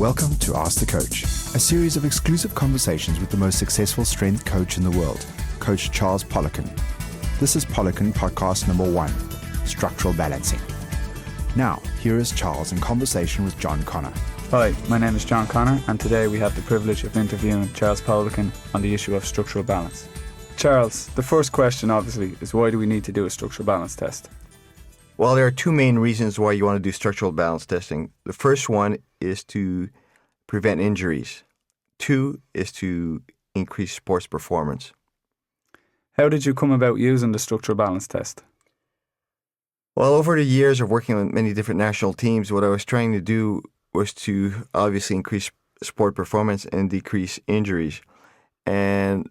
Welcome to Ask the Coach, a series of exclusive conversations with the most successful strength coach in the world, Coach Charles Poliquin. This is Poliquin podcast number 1, Structural Balancing. Now, here is Charles in conversation with John Connor. Hi, my name is John Connor, and today we have the privilege of interviewing Charles Poliquin on the issue of structural balance. Charles, the first question obviously is, why do we need to do a structural balance test? Well, there are two main reasons why you want to do structural balance testing. The first one is to prevent injuries. 2 is to increase sports performance. How did you come about using the structural balance test? Well, over the years of working with many different national teams, what I was trying to do was to obviously increase sport performance and decrease injuries. And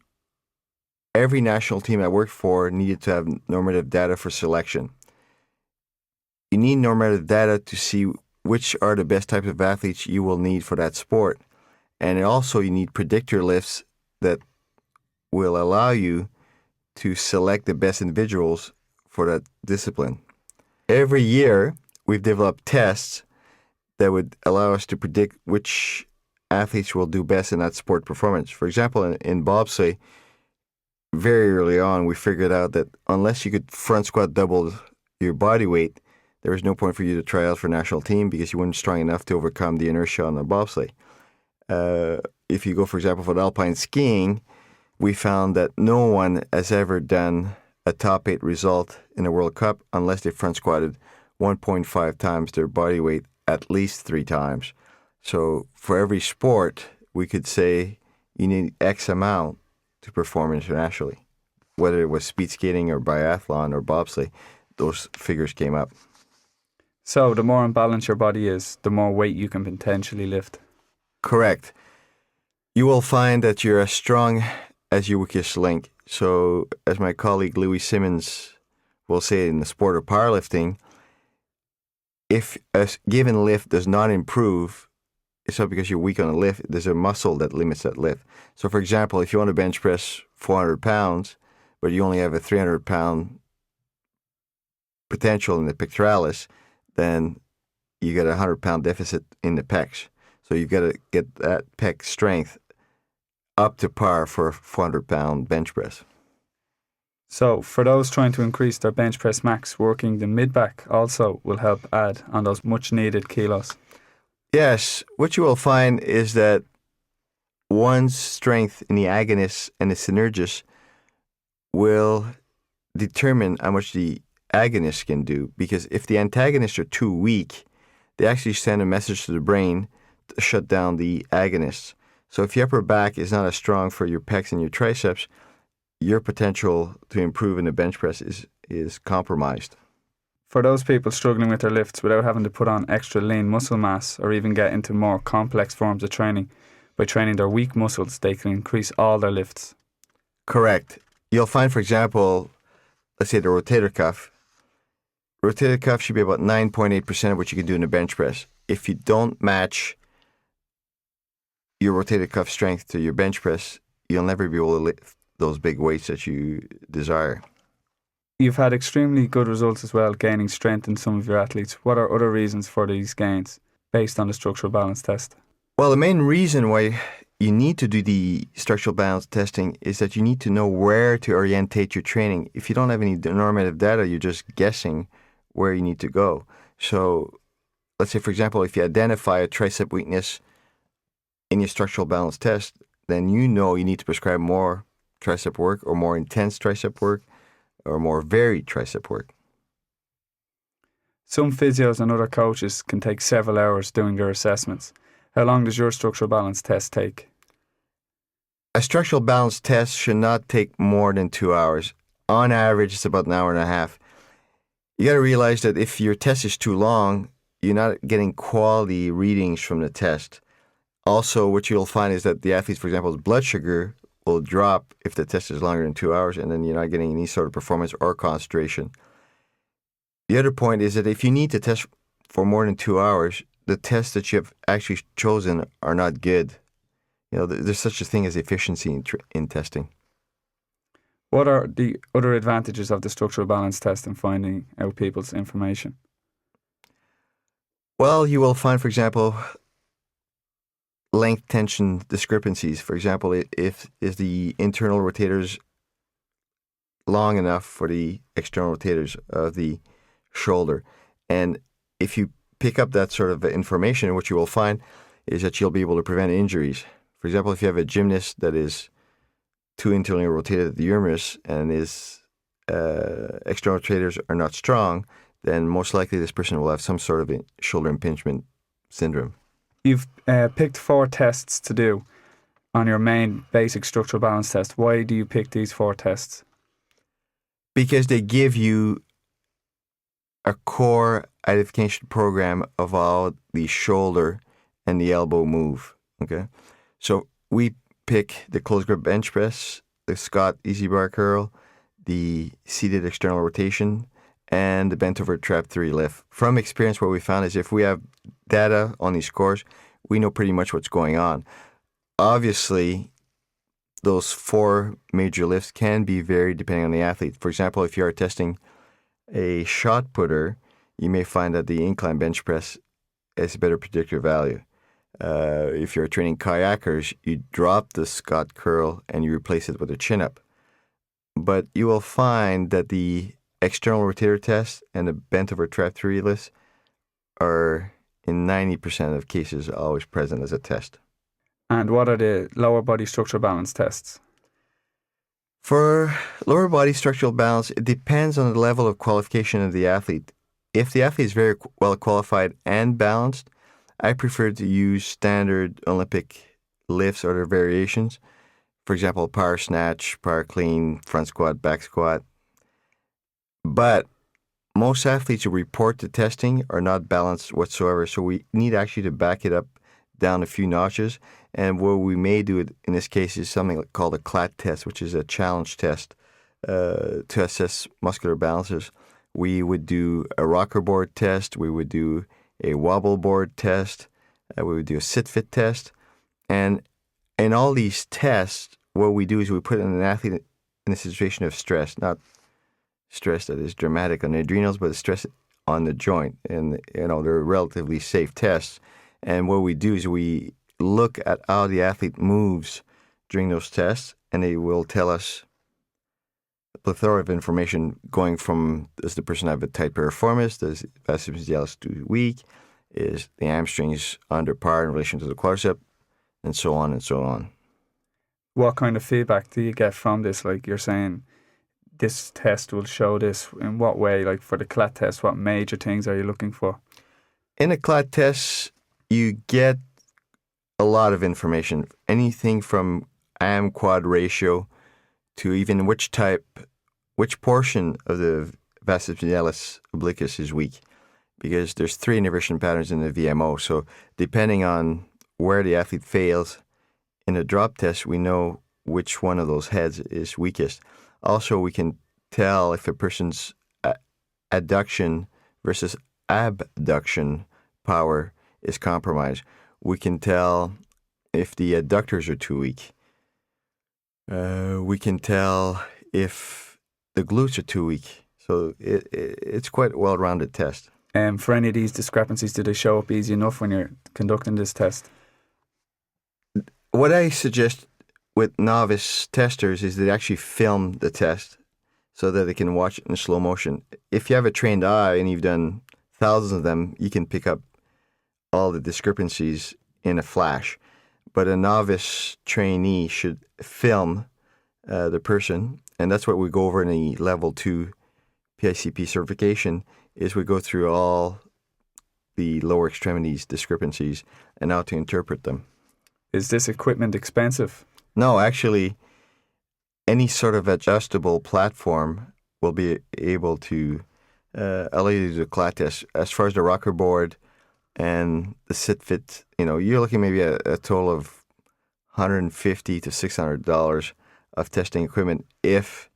every national team I worked for needed to have normative data for selection. You need normative data to see which are the best types of athletes you will need for that sport. And also you need predictor lists that will allow you to select the best individuals for that discipline. Every year, we've developed tests that would allow us to predict which athletes will do best in that sport performance. For example, in bobsleigh, very early on, we figured out that unless you could front squat double your body weight, there was no point for you to try out for a national team because you weren't strong enough to overcome the inertia on the bobsleigh. If you go, for example, for alpine skiing, we found that no one has ever done a top 8 result in a World Cup unless they front squatted 1.5 times their body weight at least 3 times. So for every sport, we could say you need X amount to perform internationally. Whether it was speed skating or biathlon or bobsleigh, those figures came up. So the more imbalanced your body is, the more weight you can potentially lift. Correct. You will find that you're as strong as your weakest link. So as my colleague Louis Simmons will say in the sport of powerlifting, if a given lift does not improve, it's not because you're weak on a lift. There's a muscle that limits that lift. So for example, if you want to bench press 400 pounds, but you only have a 300-pound potential in the pectoralis, then you get a 100-pound deficit in the pecs. So you've got to get that pec strength up to par for a 400-pound bench press. So for those trying to increase their bench press max, working the mid-back also will help add on those much-needed kilos. Yes, what you will find is that one's strength in the agonist and the synergist will determine how much the agonist can do, because if the antagonists are too weak, they actually send a message to the brain to shut down the agonists. So if your upper back is not as strong for your pecs and your triceps, your potential to improve in the bench press is compromised. For those people struggling with their lifts without having to put on extra lean muscle mass or even get into more complex forms of training, by training their weak muscles, they can increase all their lifts. Correct. You'll find, for example, let's say the rotator cuff. Rotator cuff should be about 9.8% of what you can do in a bench press. If you don't match your rotator cuff strength to your bench press, you'll never be able to lift those big weights that you desire. You've had extremely good results as well, gaining strength in some of your athletes. What are other reasons for these gains based on the structural balance test? Well, the main reason why you need to do the structural balance testing is that you need to know where to orientate your training. If you don't have any normative data, you're just guessing where you need to go. So let's say, for example, if you identify a tricep weakness in your structural balance test, then you know you need to prescribe more tricep work or more intense tricep work or more varied tricep work. Some physios and other coaches can take several hours doing their assessments. How long does your structural balance test take? A structural balance test should not take more than 2 hours. On average, it's about an hour and a half. You got to realize that if your test is too long, you're not getting quality readings from the test. Also, what you'll find is that the athletes, for example, blood sugar will drop if the test is longer than 2 hours, and then you're not getting any sort of performance or concentration. The other point is that if you need to test for more than 2 hours, the tests that you have actually chosen are not good. You know, there's such a thing as efficiency in testing. What are the other advantages of the structural balance test in finding out people's information? Well, you will find, for example, length tension discrepancies. For example, if is the internal rotators long enough for the external rotators of the shoulder, and if you pick up that sort of information, what you will find is that you'll be able to prevent injuries. For example, if you have a gymnast that is too internally rotated at the humerus and his external rotators are not strong, then most likely this person will have some sort of shoulder impingement syndrome. You've picked 4 tests to do on your main basic structural balance test. Why do you pick these 4 tests? Because they give you a core identification program of how the shoulder and the elbow move. Okay, so we pick the closed grip bench press, the Scott easy bar curl, the seated external rotation, and the bent over trap 3 lift. From experience, what we found is if we have data on these scores, we know pretty much what's going on. Obviously, those 4 major lifts can be varied depending on the athlete. For example, if you are testing a shot putter, you may find that the incline bench press is a better predictor value. If you're training kayakers, you drop the Scott curl and you replace it with a chin-up. But you will find that the external rotator test and the bent over trap 3 lifts are, in 90% of cases, always present as a test. And what are the lower body structural balance tests? For lower body structural balance, it depends on the level of qualification of the athlete. If the athlete is very well qualified and balanced, I prefer to use standard Olympic lifts or their variations. For example, power snatch, power clean, front squat, back squat. But most athletes who report to testing are not balanced whatsoever, so we need actually to back it up down a few notches. And what we may do in this case is something called a CLAT test, which is a challenge test to assess muscular balances. We would do a rocker board test. We would do a wobble board test. We would do a sit-fit test. And in all these tests, what we do is we put an athlete in a situation of stress, not stress that is dramatic on the adrenals, but stress on the joint. And, they're relatively safe tests. And what we do is we look at how the athlete moves during those tests, and they will tell us a plethora of information going from, does the person have a tight piriformis, does vastus medialis too weak, is the hamstrings under par in relation to the quadricep, and so on and so on. What kind of feedback do you get from this? Like you're saying, this test will show this. In what way? Like for the CLAT test, what major things are you looking for? In a CLAT test, you get a lot of information, anything from AM-quad ratio to even which portion of the vastus medialis obliquus is weak, because there's 3 innervation patterns in the VMO. So depending on where the athlete fails in a drop test, we know which one of those heads is weakest. Also, we can tell if a person's adduction versus abduction power is compromised. We can tell if the adductors are too weak. We can tell if the glutes are too weak. So it's quite a well-rounded test. For any of these discrepancies, do they show up easy enough when you're conducting this test? What I suggest with novice testers is they actually film the test so that they can watch it in slow motion. If you have a trained eye and you've done thousands of them, you can pick up all the discrepancies in a flash. But a novice trainee should film the person, and that's what we go over in the level 2 PICP certification, is we go through all the lower extremities discrepancies and how to interpret them. Is this equipment expensive? No, actually, any sort of adjustable platform will be able to allow you to do the CLAT test. As far as the rocker board and the sit-fit, you're looking maybe at a total of $150 to $600 of testing equipment if,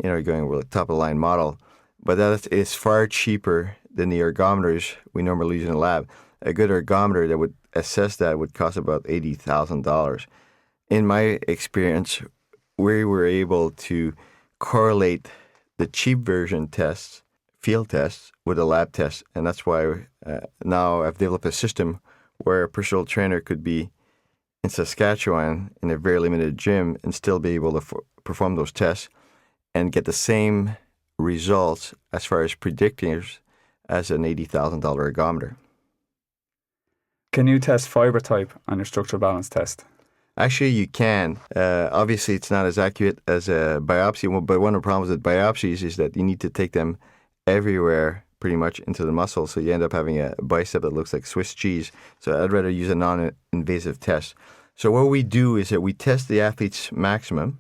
you're going with a top-of-the-line model. But that is far cheaper than the ergometers we normally use in the lab. A good ergometer that would assess that would cost about $80,000. In my experience, we were able to correlate the cheap version tests, field tests, with a lab test. And that's why now I've developed a system where a personal trainer could be in Saskatchewan in a very limited gym and still be able to perform those tests and get the same results as far as predictors as an $80,000 ergometer. Can you test fiber type on your structural balance test? Actually, you can. Obviously, it's not as accurate as a biopsy, but one of the problems with biopsies is that you need to take them everywhere, pretty much into the muscle, so you end up having a bicep that looks like Swiss cheese. So I'd rather use a non-invasive test. So what we do is that we test the athlete's maximum,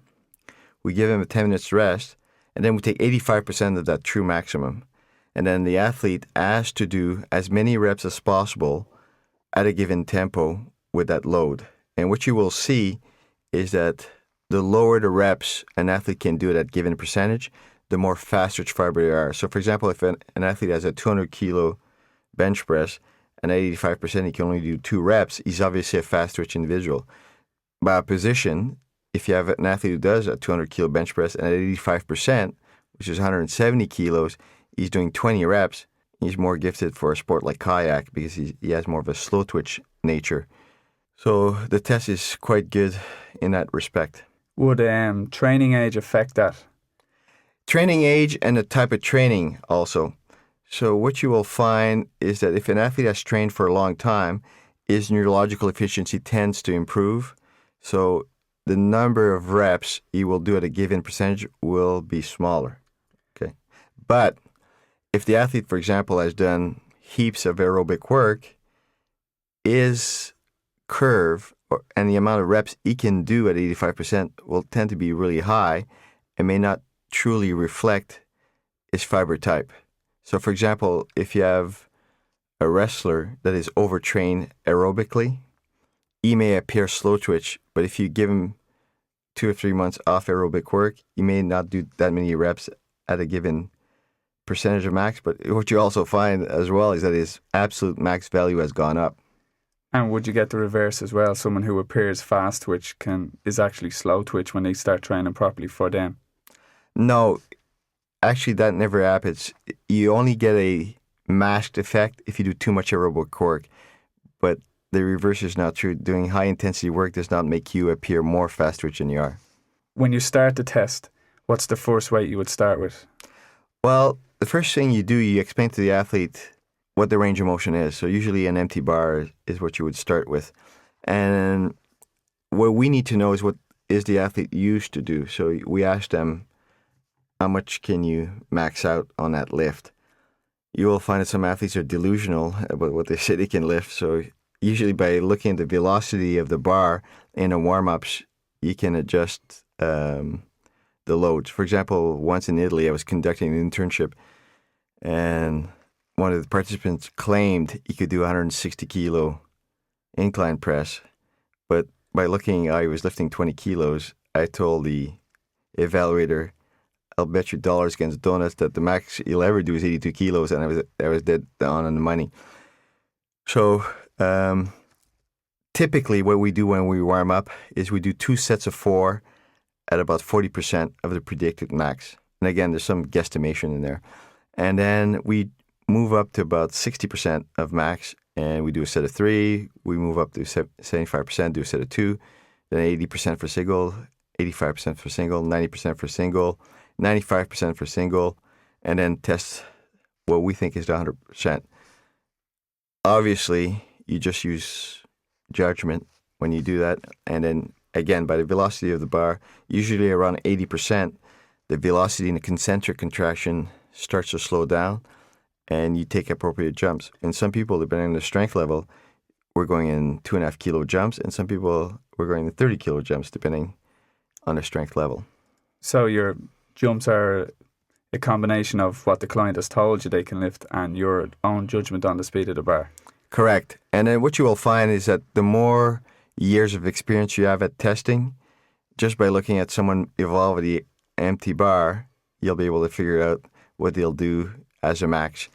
we give him a 10 minutes rest, and then we take 85% of that true maximum. And then the athlete asked to do as many reps as possible at a given tempo with that load. And what you will see is that the lower the reps an athlete can do at that given percentage, the more fast twitch fiber they are. So for example, if an athlete has a 200 kilo bench press and at 85% he can only do 2 reps, he's obviously a fast twitch individual. By opposition, if you have an athlete who does a 200 kilo bench press and at 85%, which is 170 kilos, he's doing 20 reps, he's more gifted for a sport like kayak because he has more of a slow twitch nature. So the test is quite good in that respect. Would training age affect that? Training age and the type of training also. So what you will find is that if an athlete has trained for a long time, his neurological efficiency tends to improve. So the number of reps he will do at a given percentage will be smaller. Okay, but if the athlete, for example, has done heaps of aerobic work, his curve and the amount of reps he can do at 85% will tend to be really high and may not truly reflect his fiber type. So, for example, if you have a wrestler that is overtrained aerobically, he may appear slow twitch, but if you give him 2 or 3 months off aerobic work, he may not do that many reps at a given percentage of max. But what you also find as well is that his absolute max value has gone up. And would you get the reverse as well? Someone who appears fast twitch is actually slow twitch when they start training properly for them? No, actually that never happens. You only get a masked effect if you do too much aerobic work. But the reverse is not true. Doing high intensity work does not make you appear more fast twitch than you are. When you start the test, what's the first weight you would start with? Well, the first thing you do, you explain to the athlete what the range of motion is. So usually an empty bar is what you would start with. And what we need to know is what is the athlete used to do. So we ask them, how much can you max out on that lift? You will find that some athletes are delusional about what they say they can lift. So usually by looking at the velocity of the bar in the warm-ups, you can adjust the loads. For example, once in Italy, I was conducting an internship and one of the participants claimed he could do 160 kilo incline press. But by looking, I was lifting 20 kilos. I told the evaluator, I'll bet you dollars against donuts that the max he'll ever do is 82 kilos, and I was dead on the money. So typically what we do when we warm up is we do 2 sets of 4 at about 40% of the predicted max. And again, there's some guesstimation in there. And then we move up to about 60% of max, and we do a set of 3. We move up to 75%, do a set of 2, then 80% for single, 85% for single, 90% for single, 95% for single, and then test what we think is the 100%. Obviously, you just use judgment when you do that. And then, again, by the velocity of the bar, usually around 80%, the velocity in the concentric contraction starts to slow down, and you take appropriate jumps. And some people, depending on their strength level, we're going in 2.5 kilo jumps, and some people we're going in 30 kilo jumps, depending on their strength level. So your jumps are a combination of what the client has told you they can lift and your own judgment on the speed of the bar. Correct. And then what you will find is that the more years of experience you have at testing, just by looking at someone evolve the empty bar, you'll be able to figure out what they'll do as a max.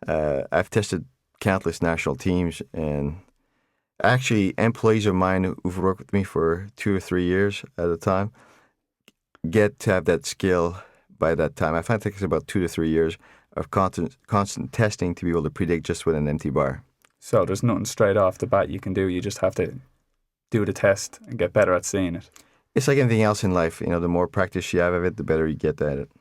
I've tested countless national teams, and actually employees of mine who've worked with me for 2 or 3 years at a time get to have that skill by that time. I find it takes about 2 to 3 years of constant testing to be able to predict just with an empty bar. So there's nothing straight off the bat you can do. You just have to do the test and get better at seeing it? It's like anything else in life. The more practice you have of it, the better you get at it.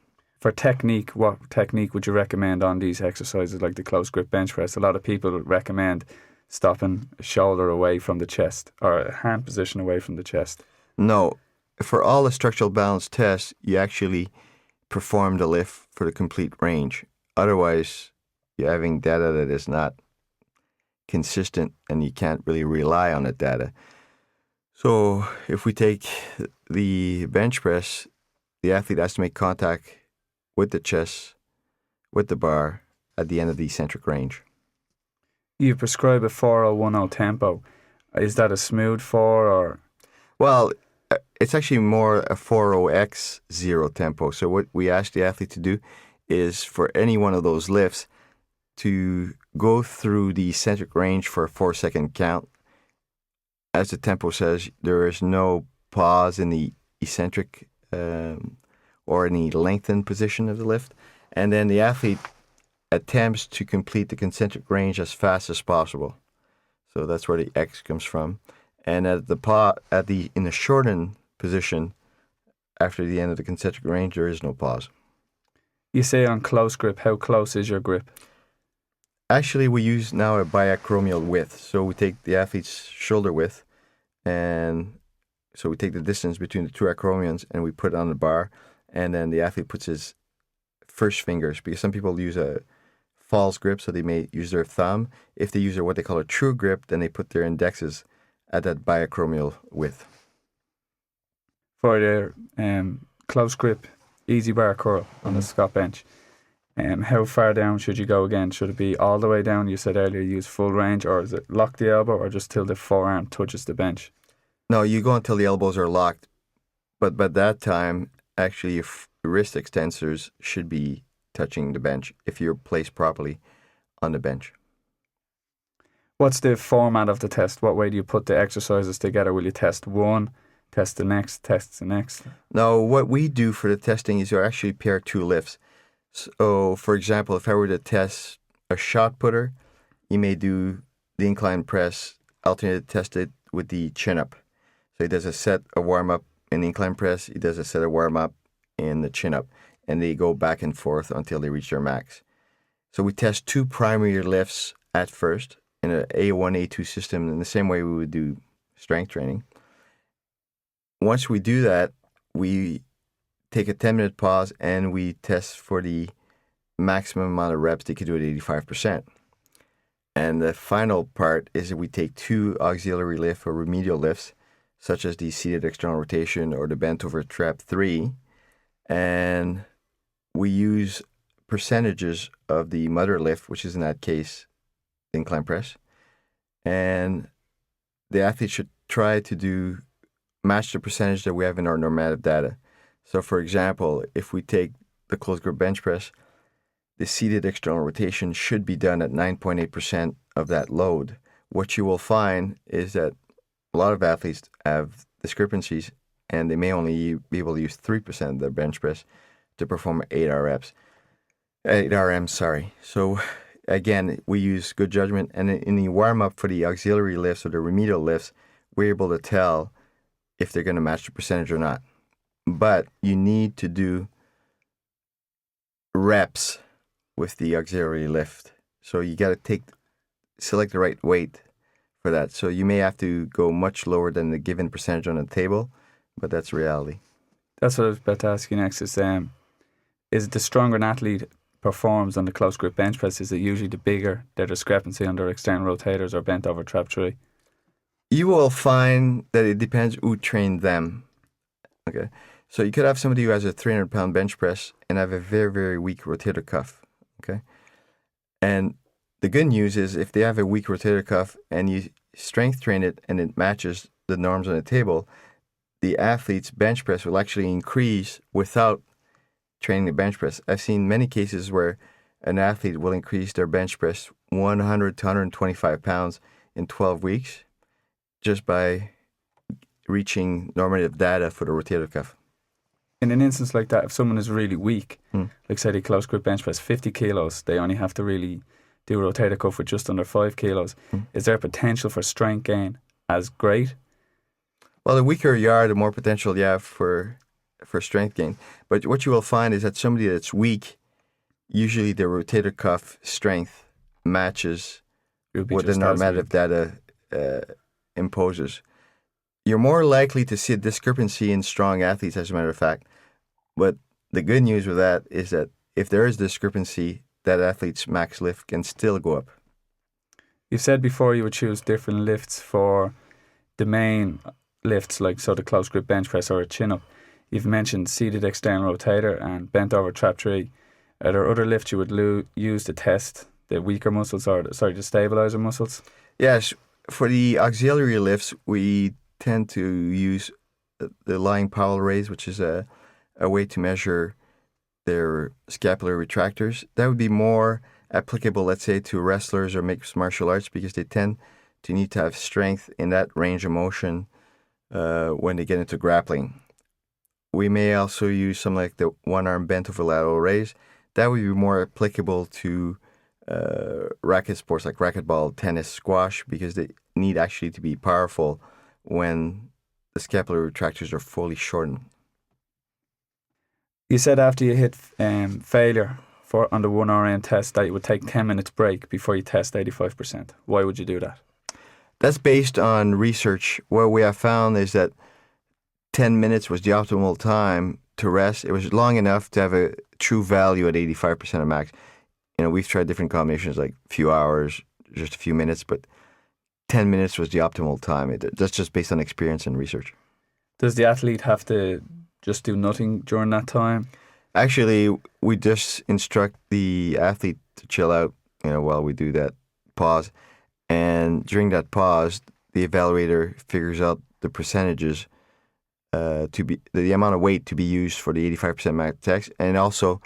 For technique, what technique would you recommend on these exercises like the close grip bench press? A lot of people recommend stopping a shoulder away from the chest or a hand position away from the chest. No, for all the structural balance tests, you actually perform the lift for the complete range. Otherwise, you're having data that is not consistent and you can't really rely on the data. So if we take the bench press, the athlete has to make contact with the chest, with the bar at the end of the eccentric range. You prescribe a 4:0:10 tempo. Is that a smooth 4 or? Well, it's actually more a 4:0x0 tempo. So what we ask the athlete to do is for any one of those lifts to go through the eccentric range for a 4-second count. As the tempo says, there is no pause in the eccentric or any lengthened position of the lift. And then the athlete attempts to complete the concentric range as fast as possible. So that's where the X comes from. And in the shortened position, after the end of the concentric range, there is no pause. You say on close grip, how close is your grip? Actually, we use now a biacromial width. So we take the athlete's shoulder width, and so we take the distance between the two acromions and we put it on the bar, and then the athlete puts his first fingers, because some people use a false grip, so they may use their thumb. If they use what they call a true grip, then they put their indexes at that biacromial width. For their close grip, easy bar curl on the Scott bench, how far down should you go again? Should it be all the way down? You said earlier use full range, or is it lock the elbow, or just till the forearm touches the bench? No, you go until the elbows are locked, but by that time, actually, your wrist extensors should be touching the bench if you're placed properly on the bench. What's the format of the test? What way do you put the exercises together? Will you test one, test the next, test the next? No, what we do for the testing is you actually pair two lifts. So, for example, if I were to test a shot putter, you may do the incline press, alternate test it with the chin up. So he does a set of warm up in the incline press, he does a set of warm up in the chin up, and they go back and forth until they reach their max. So we test two primary lifts at first in an A1, A2 system in the same way we would do strength training. Once we do that, we take a 10-minute pause and we test for the maximum amount of reps they could do at 85%. And the final part is that we take two auxiliary lifts or remedial lifts, such as the seated external rotation or the bent over trap 3, and we use percentages of the mother lift, which is in that case the incline press, and the athlete should try to match the percentage that we have in our normative data. So, for example, if we take the closed grip bench press, the seated external rotation should be done at 9.8% of that load. What you will find is that a lot of athletes have discrepancies, and they may only be able to use 3% of their bench press to perform 8 RMs. So, again, we use good judgment, and in the warm-up for the auxiliary lifts or the remedial lifts, we're able to tell if they're going to match the percentage or not. But you need to do reps with the auxiliary lift. So you got to select the right weight for that. So you may have to go much lower than the given percentage on the table, but that's reality. That's what I was about to ask you next. Is the stronger an athlete performs on the close grip bench press, is it usually the bigger their discrepancy on their external rotators or bent over trap 3? You will find that it depends who trained them. Okay. So you could have somebody who has a 300-pound bench press and have a very, very weak rotator cuff. Okay. And the good news is if they have a weak rotator cuff and you strength train it and it matches the norms on the table, the athlete's bench press will actually increase without training the bench press. I've seen many cases where an athlete will increase their bench press 100 to 125 pounds in 12 weeks just by reaching normative data for the rotator cuff. In an instance like that, if someone is really weak, like say they close grip bench press 50 kilos, they only have to really do a rotator cuff with just under 5 kilos. Is there potential for strength gain as great Well, the weaker you are, the more potential you have for strength gain. But what you will find is that somebody that's weak, usually their rotator cuff strength matches You'll be what the just as normative weak. data imposes. You're more likely to see a discrepancy in strong athletes, as a matter of fact. But the good news with that is that if there is discrepancy, that athlete's max lift can still go up. You've said before you would choose different lifts for the main lifts, like so the close grip bench press or a chin up. You've mentioned seated external rotator and bent over trap tree. Are there other lifts you would use to test the weaker muscles or the stabilizer muscles? Yes, for the auxiliary lifts, we tend to use the lying Powell raise, which is a way to measure their scapular retractors. That would be more applicable, let's say, to wrestlers or mixed martial arts because they tend to need to have strength in that range of motion when they get into grappling. We may also use something like the one-arm bent over lateral raise. That would be more applicable to racket sports like racquetball, tennis, squash, because they need actually to be powerful when the scapular retractors are fully shortened. You said after you hit failure on the 1RM test that you would take 10 minutes break before you test 85%. Why would you do that? That's based on research. What we have found is that 10 minutes was the optimal time to rest. It was long enough to have a true value at 85% of max. We've tried different combinations like a few hours, just a few minutes, but 10 minutes was the optimal time. That's just based on experience and research. Does the athlete have to just do nothing during that time? Actually, we just instruct the athlete to chill out, while we do that pause. And during that pause, the evaluator figures out the percentages to be the amount of weight to be used for the 85% max test, and also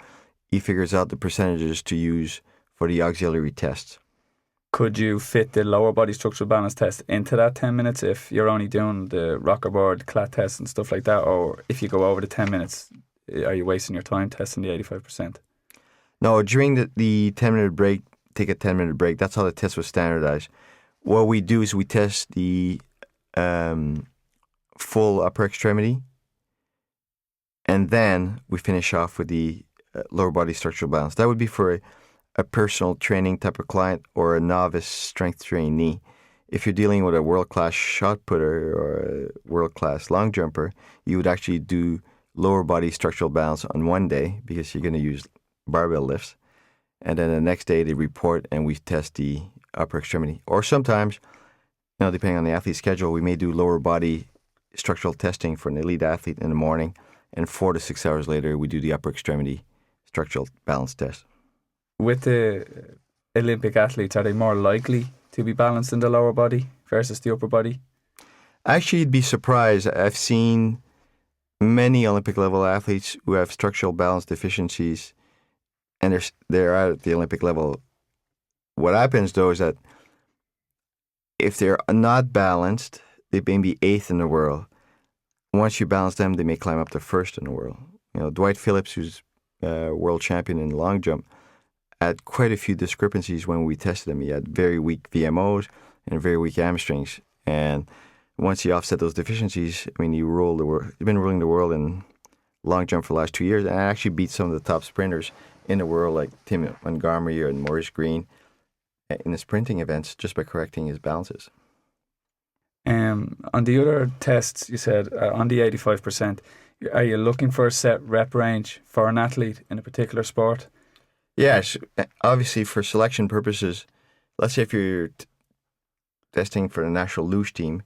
he figures out the percentages to use for the auxiliary tests. Could you fit the lower body structural balance test into that 10 minutes if you're only doing the rocker board, clat test and stuff like that? Or if you go over the 10 minutes, are you wasting your time testing the 85%? No, during the 10-minute break, take a 10-minute break. That's how the test was standardized. What we do is we test the full upper extremity, and then we finish off with the lower body structural balance. That would be for a personal training type of client or a novice strength trainee. If you're dealing with a world-class shot putter or a world-class long jumper, you would actually do lower body structural balance on one day because you're going to use barbell lifts. And then the next day they report and we test the upper extremity. Or sometimes, depending on the athlete's schedule, we may do lower body structural testing for an elite athlete in the morning, and 4 to 6 hours later we do the upper extremity structural balance test. With the Olympic athletes, are they more likely to be balanced in the lower body versus the upper body? Actually, you'd be surprised. I've seen many Olympic level athletes who have structural balance deficiencies, and they're at the Olympic level. What happens though is that if they're not balanced, they may be 8th in the world. Once you balance them, they may climb up to 1st in the world. Dwight Phillips, who's world champion in long jump, had quite a few discrepancies when we tested him. He had very weak VMOs and very weak hamstrings. And once he offset those deficiencies, he ruled the world. He's been ruling the world in long jump for the last 2 years, and actually beat some of the top sprinters in the world, like Tim Montgomery and Maurice Green, in the sprinting events, just by correcting his balances. On the other tests, you said on the 85%, are you looking for a set rep range for an athlete in a particular sport? Yes, obviously for selection purposes. Let's say if you're testing for the national luge team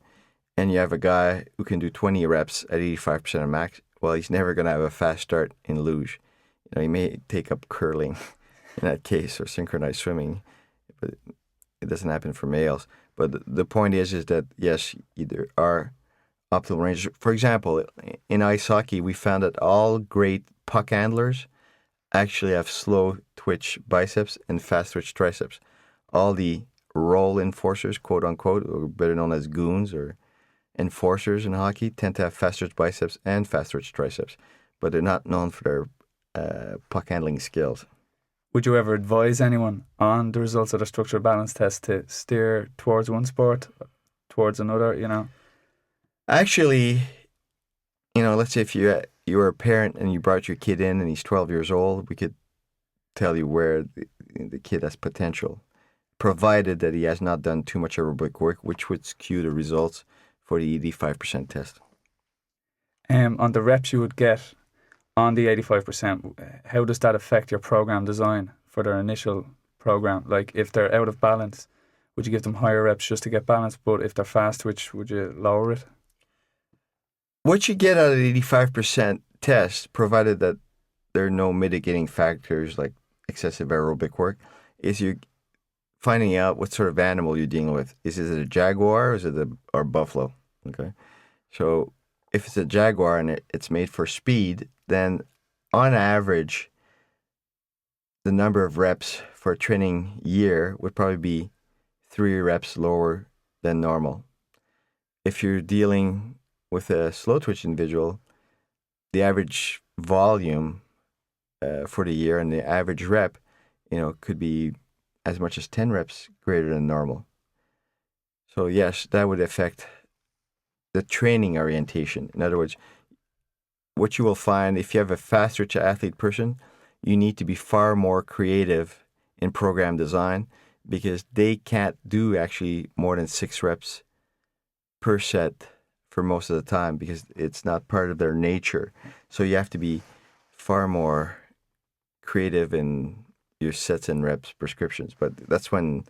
and you have a guy who can do 20 reps at 85% of max, well, he's never going to have a fast start in luge. He may take up curling in that case or synchronized swimming, but it doesn't happen for males. But the point is that, yes, there are optimal ranges. For example, in ice hockey, we found that all great puck handlers actually have slow twitch biceps and fast twitch triceps. All the role enforcers, quote unquote, or better known as goons or enforcers in hockey, tend to have fast twitch biceps and fast twitch triceps, but they're not known for their puck handling skills. Would you ever advise anyone on the results of the structural balance test to steer towards one sport, towards another, Actually, let's say if you were a parent and you brought your kid in and he's 12 years old, we could tell you where the kid has potential, provided that he has not done too much aerobic work, which would skew the results for the 85% test. On the reps you would get on the 85%, how does that affect your program design for their initial program? Like if they're out of balance, would you give them higher reps just to get balance? But if they're fast twitch, would you lower it? What you get out of the 85% test, provided that there are no mitigating factors like excessive aerobic work, is you're finding out what sort of animal you're dealing with. Is it a jaguar or is it a buffalo? Okay. So if it's a jaguar and it's made for speed, then on average, the number of reps for a training year would probably be 3 reps lower than normal. If you're dealing with a slow twitch individual, the average volume for the year and the average rep, could be as much as 10 reps greater than normal. So yes, that would affect the training orientation. In other words, what you will find if you have a fast twitch athlete person, you need to be far more creative in program design because they can't do actually more than 6 reps per set for most of the time because it's not part of their nature. So you have to be far more creative in your sets and reps prescriptions. But that's when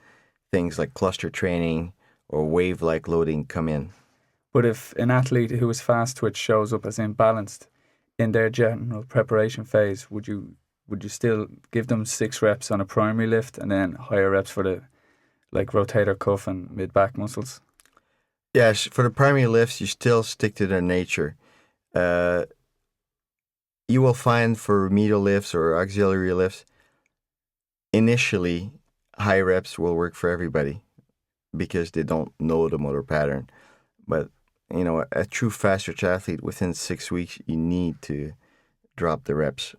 things like cluster training or wave-like loading come in. But if an athlete who is fast twitch shows up as imbalanced in their general preparation phase, would you still give them 6 reps on a primary lift and then higher reps for the rotator cuff and mid-back muscles? Yes, for the primary lifts, you still stick to their nature. You will find for remedial lifts or auxiliary lifts, initially, high reps will work for everybody because they don't know the motor pattern. But, a true fast twitch athlete, within 6 weeks, you need to drop the reps.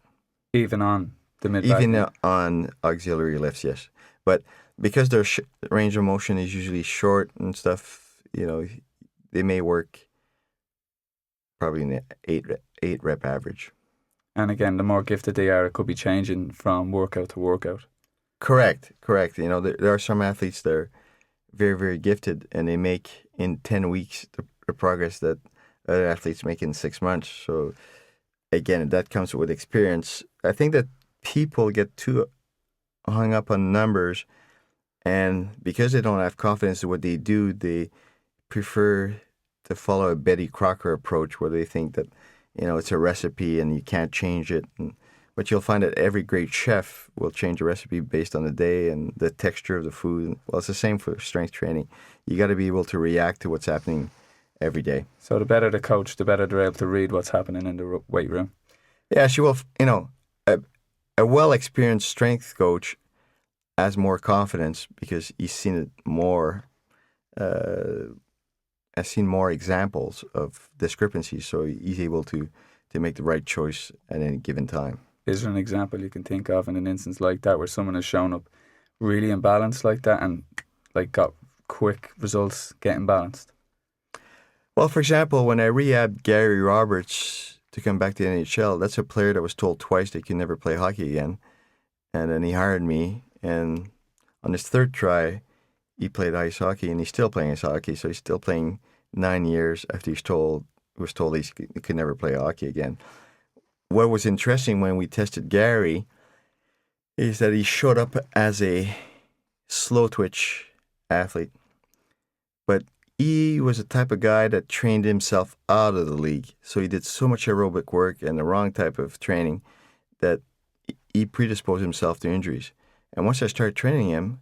Even on the mid-back? Even on auxiliary lifts, yes. But because their range of motion is usually short and stuff, they may work probably in the 8 rep average. And again, the more gifted they are, it could be changing from workout to workout. Correct. There are some athletes that are very, very gifted, and they make in 10 weeks the progress that other athletes make in 6 months. So again, that comes with experience. I think that people get too hung up on numbers, and because they don't have confidence in what they do, they prefer to follow a Betty Crocker approach where they think that, it's a recipe and you can't change it. But you'll find that every great chef will change a recipe based on the day and the texture of the food. Well, it's the same for strength training. You got to be able to react to what's happening every day. So the better the coach, the better they're able to read what's happening in the weight room. Yeah, she will. A well-experienced strength coach has more confidence because he's seen it more. Has seen more examples of discrepancies, so he's able to make the right choice at any given time. Is there an example you can think of in an instance like that where someone has shown up really imbalanced like that and got quick results getting balanced? Well, for example, when I rehabbed Gary Roberts to come back to the NHL, that's a player that was told twice that he could never play hockey again. And then he hired me, and on his 3rd try, he played ice hockey, and he's still playing ice hockey. So he's still playing 9 years after he was told he could never play hockey again. What was interesting when we tested Gary is that he showed up as a slow twitch athlete, but he was the type of guy that trained himself out of the league. So he did so much aerobic work and the wrong type of training that he predisposed himself to injuries. And once I started training him,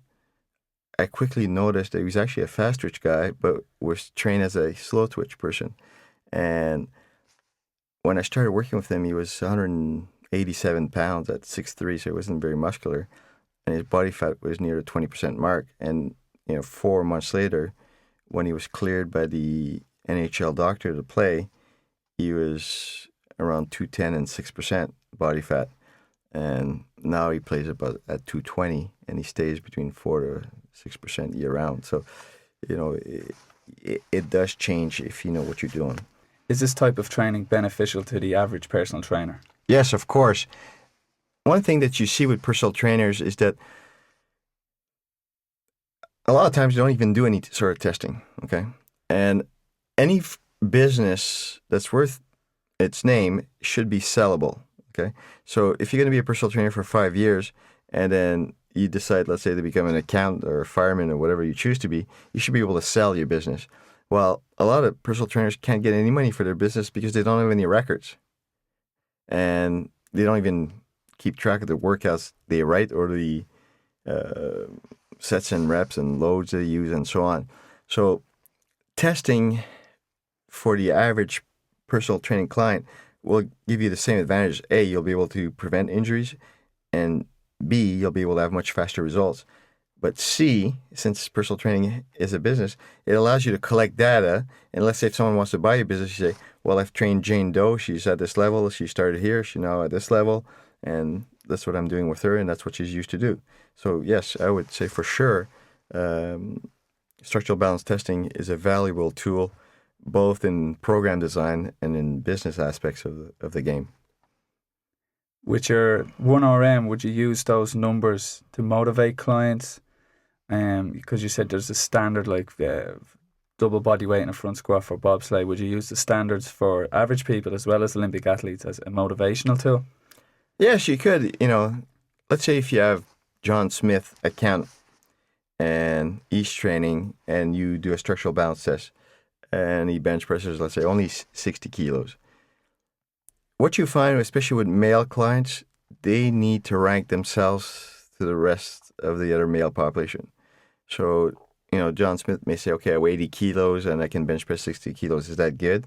I quickly noticed that he was actually a fast twitch guy, but was trained as a slow twitch person. And when I started working with him, he was 187 pounds at 6'3", so he wasn't very muscular. And his body fat was near the 20% mark. And 4 months later, when he was cleared by the NHL doctor to play, he was around 210 and 6% body fat. And now he plays about at 220, and he stays between 4 to 6% year round. So, it does change if you know what you're doing. Is this type of training beneficial to the average personal trainer? Yes, of course. One thing that you see with personal trainers is that a lot of times they don't even do any sort of testing, okay? And any business that's worth its name should be sellable, okay? So if you're going to be a personal trainer for 5 years and then you decide, let's say, to become an accountant or a fireman or whatever you choose to be, you should be able to sell your business. Well, a lot of personal trainers can't get any money for their business because they don't have any records. And they don't even keep track of the workouts they write or the sets and reps and loads they use and so on. So testing for the average personal training client will give you the same advantage. A, you'll be able to prevent injuries, and B, you'll be able to have much faster results. But C, since personal training is a business, it allows you to collect data. And let's say if someone wants to buy your business, you say, well, I've trained Jane Doe. She's at this level. She started here. She's now at this level. And that's what I'm doing with her. And that's what she's used to do. So yes, I would say for sure, structural balance testing is a valuable tool, both in program design and in business aspects of the game. With your 1RM, would you use those numbers to motivate clients? Because you said there's a standard like double body weight in a front squat for bobsleigh. Would you use the standards for average people as well as Olympic athletes as a motivational tool? Yes, you could. Let's say if you have John Smith account and he's training and you do a structural balance test and he bench presses, let's say, only 60 kilos. What you find, especially with male clients, they need to rank themselves to the rest of the other male population. So, John Smith may say, okay, I weigh 80 kilos and I can bench press 60 kilos. Is that good?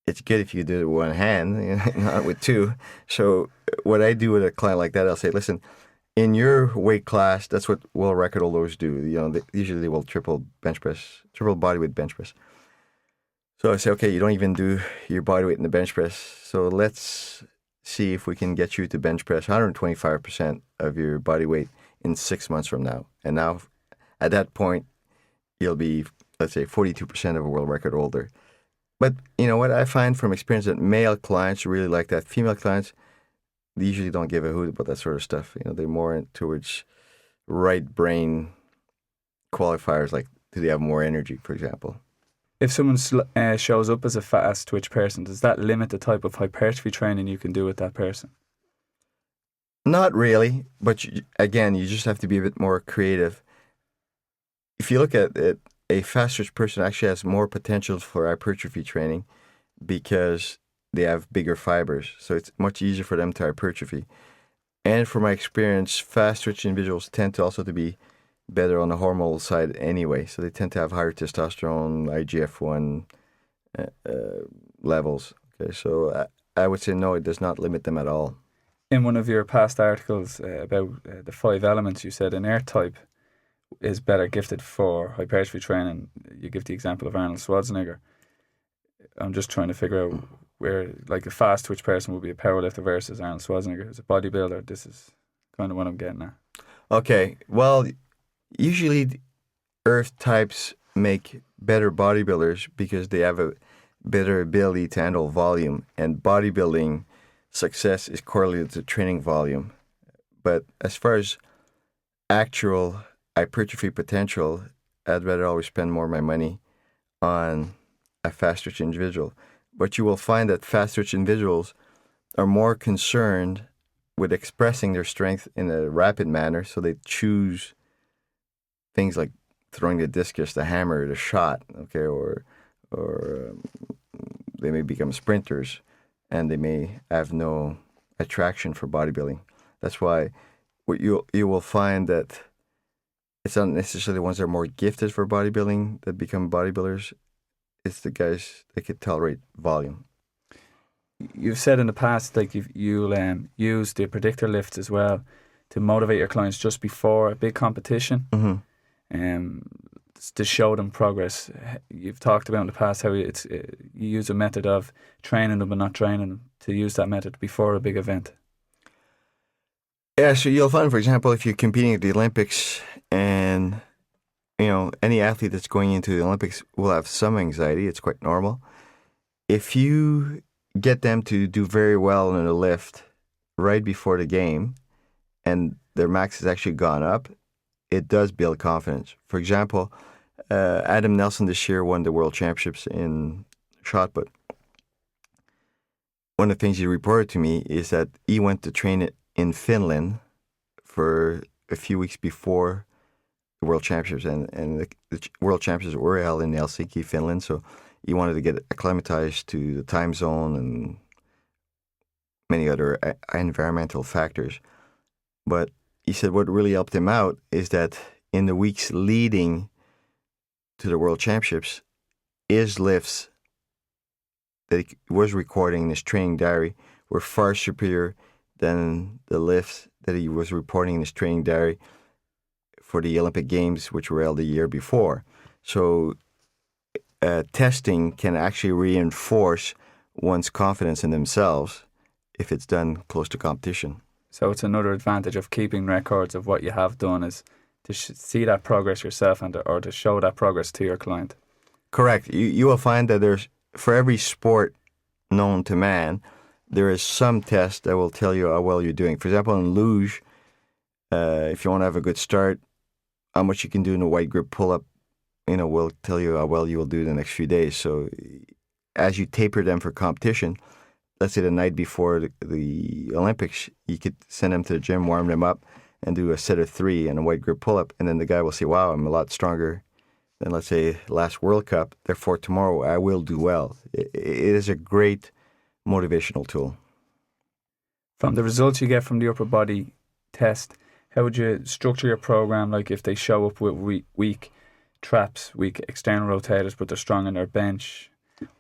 It's good if you do it with one hand, not with two. So what I do with a client like that, I'll say, listen, in your weight class, that's what world record holders do. Usually they will triple body weight bench press. So I say, okay, you don't even do your body weight in the bench press. So let's see if we can get you to bench press 125% of your body weight in 6 months from now. And now, at that point, you'll be, let's say, 42% of a world record holder. But you know what I find from experience that male clients really like that. Female clients, they usually don't give a hoot about that sort of stuff. They're more towards right brain qualifiers, like do they have more energy, for example. If someone shows up as a fast twitch person, does that limit the type of hypertrophy training you can do with that person? Not really, but again, you just have to be a bit more creative. If you look at it, a fast twitch person actually has more potential for hypertrophy training because they have bigger fibers. So it's much easier for them to hypertrophy. And from my experience, fast twitch individuals tend to also to be better on the hormonal side anyway. So they tend to have higher testosterone, IGF-1 levels. Okay, so I would say no, it does not limit them at all. In one of your past articles about the 5 elements, you said an earth type is better gifted for hypertrophy training. You give the example of Arnold Schwarzenegger. I'm just trying to figure out where, like, a fast twitch person would be a powerlifter versus Arnold Schwarzenegger as a bodybuilder. This is kind of what I'm getting at. Okay, well, usually earth types make better bodybuilders because they have a better ability to handle volume, and bodybuilding success is correlated to training volume. But as far as actual hypertrophy potential, I'd rather always spend more of my money on a fast twitch individual. But you will find that fast twitch individuals are more concerned with expressing their strength in a rapid manner, so they choose things like throwing the discus, the hammer, the shot, okay, or they may become sprinters, and they may have no attraction for bodybuilding. That's why what you will find that it's not necessarily the ones that are more gifted for bodybuilding that become bodybuilders. It's the guys that can tolerate volume. You've said in the past, like you'll use the predictor lifts as well to motivate your clients just before a big competition, to show them progress. You've talked about in the past how you use a method of training them but not training them, to use that method before a big event. Yeah, so you'll find, for example, if you're competing at the Olympics and any athlete that's going into the Olympics will have some anxiety. It's quite normal. If you get them to do very well in a lift right before the game and their max has actually gone up, it does build confidence. For example, Adam Nelson this year won the World Championships in shot put. One of the things he reported to me is that he went to train in Finland for a few weeks before the World Championships, and the World Championships were held in Helsinki, Finland, so he wanted to get acclimatized to the time zone and many other environmental factors. But he said what really helped him out is that in the weeks leading to the World Championships, his lifts that he was recording in his training diary were far superior than the lifts that he was reporting in his training diary for the Olympic Games, which were held the year before. So testing can actually reinforce one's confidence in themselves if it's done close to competition. So it's another advantage of keeping records of what you have done is to see that progress yourself or to show that progress to your client. Correct. You will find that there's, for every sport known to man, there is some test that will tell you how well you're doing. For example, in luge, if you want to have a good start, how much you can do in a wide grip pull-up, will tell you how well you will do the next few days. So as you taper them for competition, let's say the night before the Olympics, you could send them to the gym, warm them up, and do a set of 3 and a wide grip pull-up. And then the guy will say, wow, I'm a lot stronger than, let's say, last World Cup. Therefore, tomorrow I will do well. It is a great motivational tool. From the results you get from the upper body test, how would you structure your program? Like if they show up with weak traps, weak external rotators, but they're strong in their bench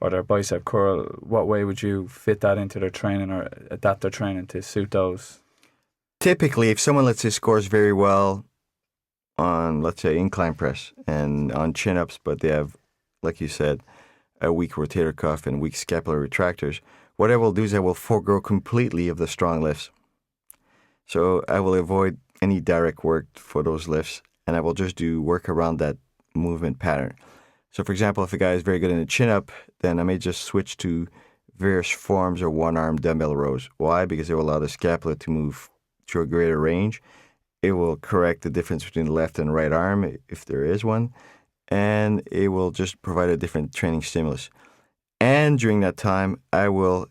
or their bicep curl, what way would you fit that into their training or adapt their training to suit those? Typically, if someone, let's say, scores very well on, let's say, incline press and on chin-ups, but they have, like you said, a weak rotator cuff and weak scapular retractors, what I will do is I will forego completely of the strong lifts. So I will avoid any direct work for those lifts, and I will just do work around that movement pattern. So, for example, if a guy is very good in a chin-up, then I may just switch to various forms of one-arm dumbbell rows. Why? Because it will allow the scapula to move through a greater range. It will correct the difference between the left and right arm, if there is one, and it will just provide a different training stimulus. And during that time, I will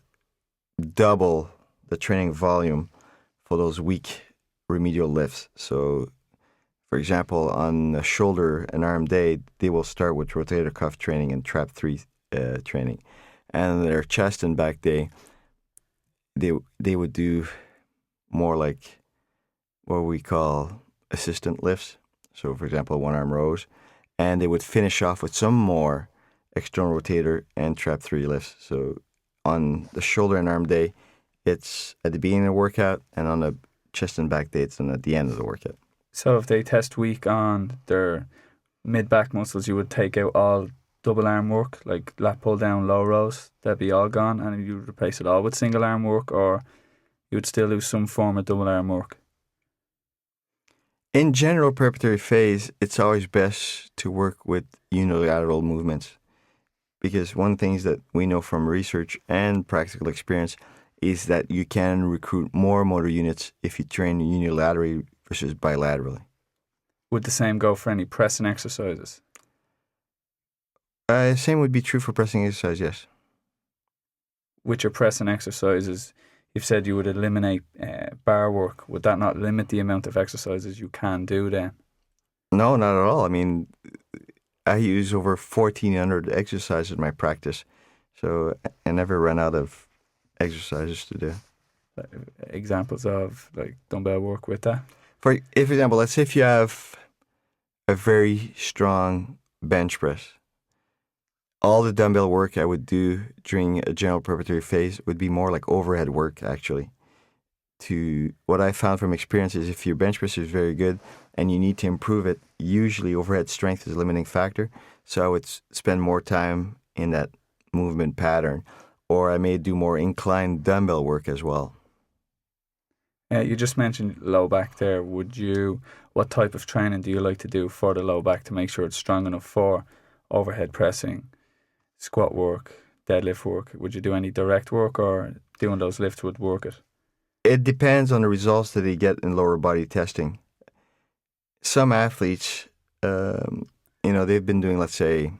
double the training volume for those weak remedial lifts. So, for example, on a shoulder and arm day, they will start with rotator cuff training and trap 3 training. And their chest and back day, they would do more like what we call assistant lifts. So, for example, one-arm rows. And they would finish off with some more external rotator and trap 3 lifts. So on the shoulder and arm day, it's at the beginning of the workout, and on the chest and back day, it's at the end of the workout. So if they test weak on their mid-back muscles, you would take out all double arm work, like lat pull down, low rows, that'd be all gone, and you would replace it all with single arm work, or you would still do some form of double arm work? In general preparatory phase, it's always best to work with unilateral movements, because one of the things that we know from research and practical experience is that you can recruit more motor units if you train unilaterally versus bilaterally. Would the same go for any pressing exercises? Same would be true for pressing exercise, yes. With your pressing exercises, you've said you would eliminate bar work. Would that not limit the amount of exercises you can do then? No, not at all. I mean, I use over 1,400 exercises in my practice, so I never run out of exercises to do. Examples of like dumbbell work with that? For example, let's say if you have a very strong bench press, all the dumbbell work I would do during a general preparatory phase would be more like overhead work, actually. What I found from experience is if your bench press is very good and you need to improve it, usually overhead strength is a limiting factor. So I would spend more time in that movement pattern, or I may do more inclined dumbbell work as well. You just mentioned low back there. What type of training do you like to do for the low back to make sure it's strong enough for overhead pressing, squat work, deadlift work? Would you do any direct work, or doing those lifts would work it? It depends on the results that they get in lower body testing. Some athletes, they've been doing, let's say,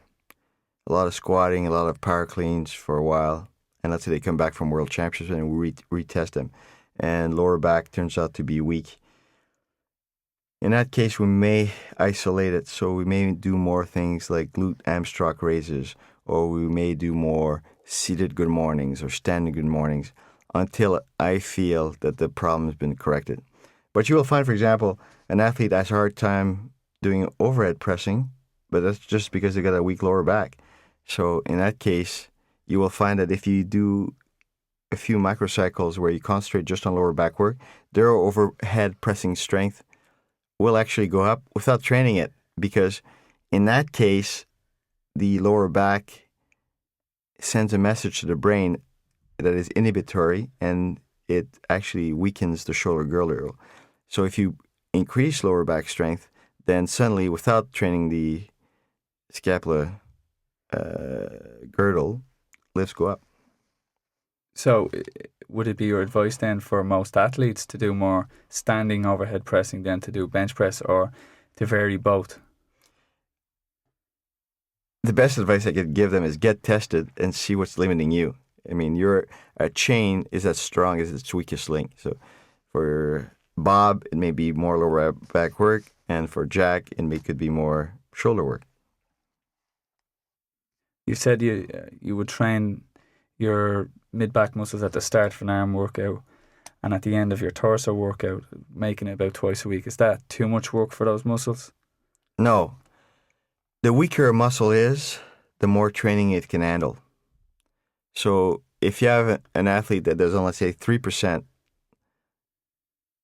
a lot of squatting, a lot of power cleans for a while, and let's say they come back from world championships and we retest them, and lower back turns out to be weak. In that case, we may isolate it, so we may do more things like glute hamstring raises, or we may do more seated good mornings or standing good mornings until I feel that the problem has been corrected. But you will find, for example, an athlete has a hard time doing overhead pressing, but that's just because they got a weak lower back. So in that case, you will find that if you do a few microcycles where you concentrate just on lower back work, their overhead pressing strength will actually go up without training it, because in that case, the lower back sends a message to the brain that is inhibitory, and it actually weakens the shoulder girdle. So if you increase lower back strength, then suddenly, without training the scapula girdle, lifts go up. So would it be your advice then for most athletes to do more standing overhead pressing than to do bench press, or to vary both? The best advice I could give them is get tested and see what's limiting you. I mean, your chain is as strong as its weakest link. So for Bob, it may be more lower back work, and for Jack, could be more shoulder work. You said you would train your mid-back muscles at the start of an arm workout and at the end of your torso workout, making it about twice a week. Is that too much work for those muscles? No. The weaker a muscle is, the more training it can handle. So if you have an athlete that does, let's say, 3%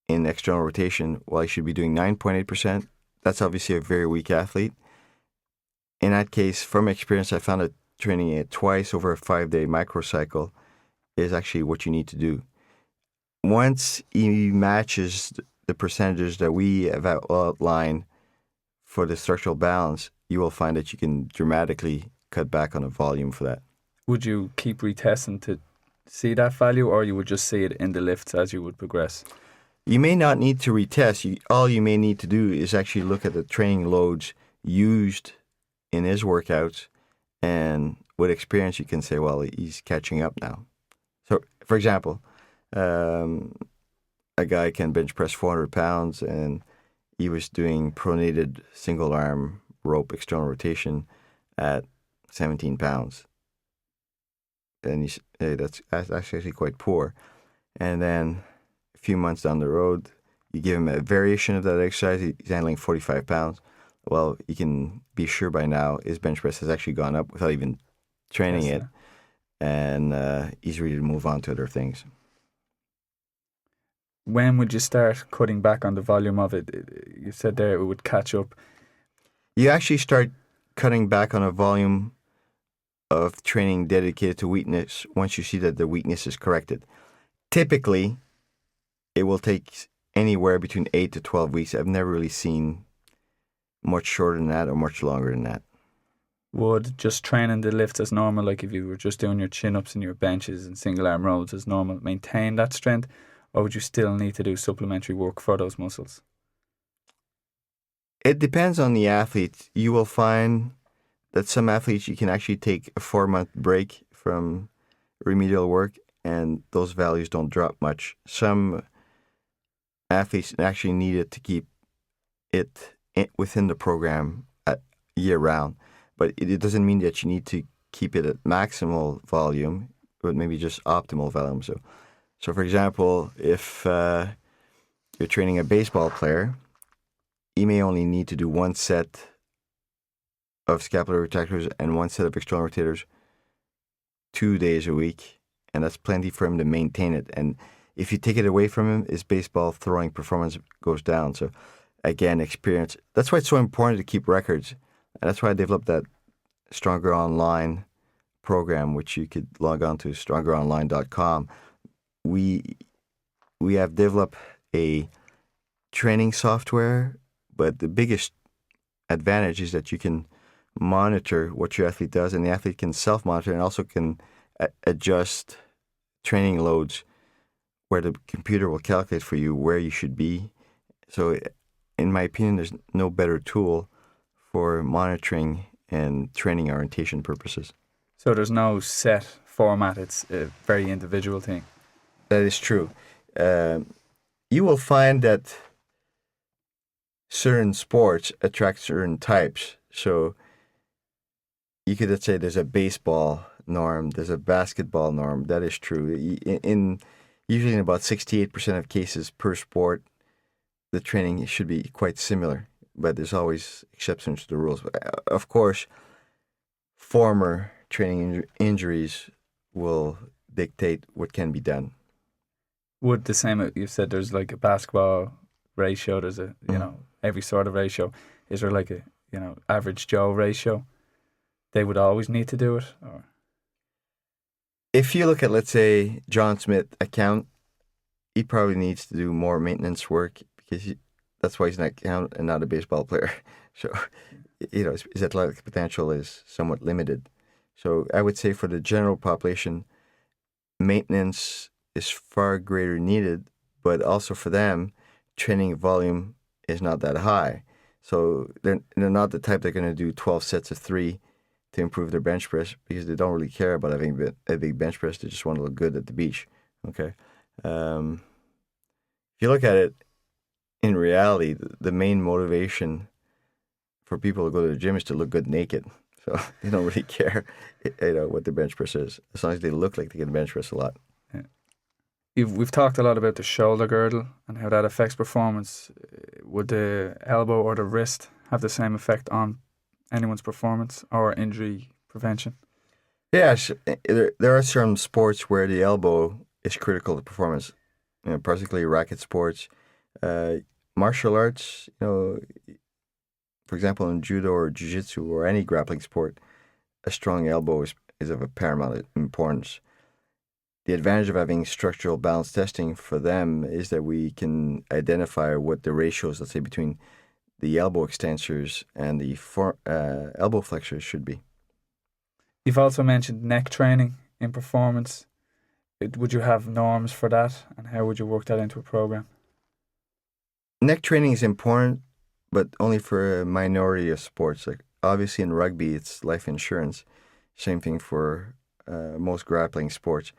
in external rotation, while he should be doing 9.8%, that's obviously a very weak athlete. In that case, from experience, I found that training it twice over a 5-day microcycle is actually what you need to do. Once he matches the percentages that we have outlined for the structural balance, you will find that you can dramatically cut back on the volume for that. Would you keep retesting to see that value, or you would just see it in the lifts as you would progress? You may not need to retest. All you may need to do is actually look at the training loads used in his workouts, and with experience you can say, well, he's catching up now. So, for example, a guy can bench press 400 pounds, and he was doing pronated single arm rope external rotation at 17 pounds. And that's actually quite poor. And then a few months down the road, you give him a variation of that exercise, he's handling 45 pounds. Well, you can be sure by now his bench press has actually gone up without even training it. And he's ready to move on to other things. When would you start cutting back on the volume of it? You said there it would catch up. You actually start cutting back on a volume of training dedicated to weakness once you see that the weakness is corrected. Typically, it will take anywhere between 8 to 12 weeks. I've never really seen much shorter than that or much longer than that. Would just training the lifts as normal, like if you were just doing your chin-ups and your benches and single arm rows as normal, maintain that strength? Or would you still need to do supplementary work for those muscles? It depends on the athlete. You will find that some athletes, you can actually take a 4-month break from remedial work and those values don't drop much. Some athletes actually need it to keep it within the program year round. But it doesn't mean that you need to keep it at maximal volume, but maybe just optimal volume. So for example, if you're training a baseball player, he may only need to do 1 set of scapular retractors and 1 set of external rotators 2 days a week, and that's plenty for him to maintain it. And if you take it away from him, his baseball throwing performance goes down. So again, experience. That's why it's so important to keep records. And that's why I developed that Stronger Online program, which you could log on to strongeronline.com. We have developed a training software, but the biggest advantage is that you can monitor what your athlete does, and the athlete can self-monitor and also can adjust training loads where the computer will calculate for you where you should be. So in my opinion, there's no better tool for monitoring and training orientation purposes. So there's no set format. It's a very individual thing. That is true. You will find that certain sports attract certain types. So you could, let's say, there's a baseball norm, there's a basketball norm. That is true. Usually in about 68% of cases per sport, the training should be quite similar, but there's always exceptions to the rules. Of course, former training injuries will dictate what can be done. Would the same, you said there's like a basketball ratio, there's a, every sort of ratio. Is there like a, average Joe ratio? They would always need to do it? Or? If you look at, let's say, John Smith account, he probably needs to do more maintenance work because that's why he's an account and not a baseball player. So, his athletic potential is somewhat limited. So I would say for the general population, maintenance is far greater needed, but also for them, training volume is not that high. So they're not the type that are going to do 12 sets of 3 to improve their bench press because they don't really care about having a big bench press. They just want to look good at the beach. Okay. If you look at it, in reality, the main motivation for people to go to the gym is to look good naked. So they don't really care, what their bench press is, as long as they look like they can bench press a lot. Yeah. We've talked a lot about the shoulder girdle and how that affects performance. Would the elbow or the wrist have the same effect on anyone's performance or injury prevention? Yes, there are some sports where the elbow is critical to performance, particularly racket sports. Martial arts, for example, in judo or jiu-jitsu or any grappling sport, a strong elbow is of a paramount importance. The advantage of having structural balance testing for them is that we can identify what the ratios, let's say, between the elbow extensors and the elbow flexors should be. You've also mentioned neck training in performance. Would you have norms for that, and how would you work that into a program? Neck training is important, but only for a minority of sports. Like obviously in rugby, it's life insurance. Same thing for most grappling sports.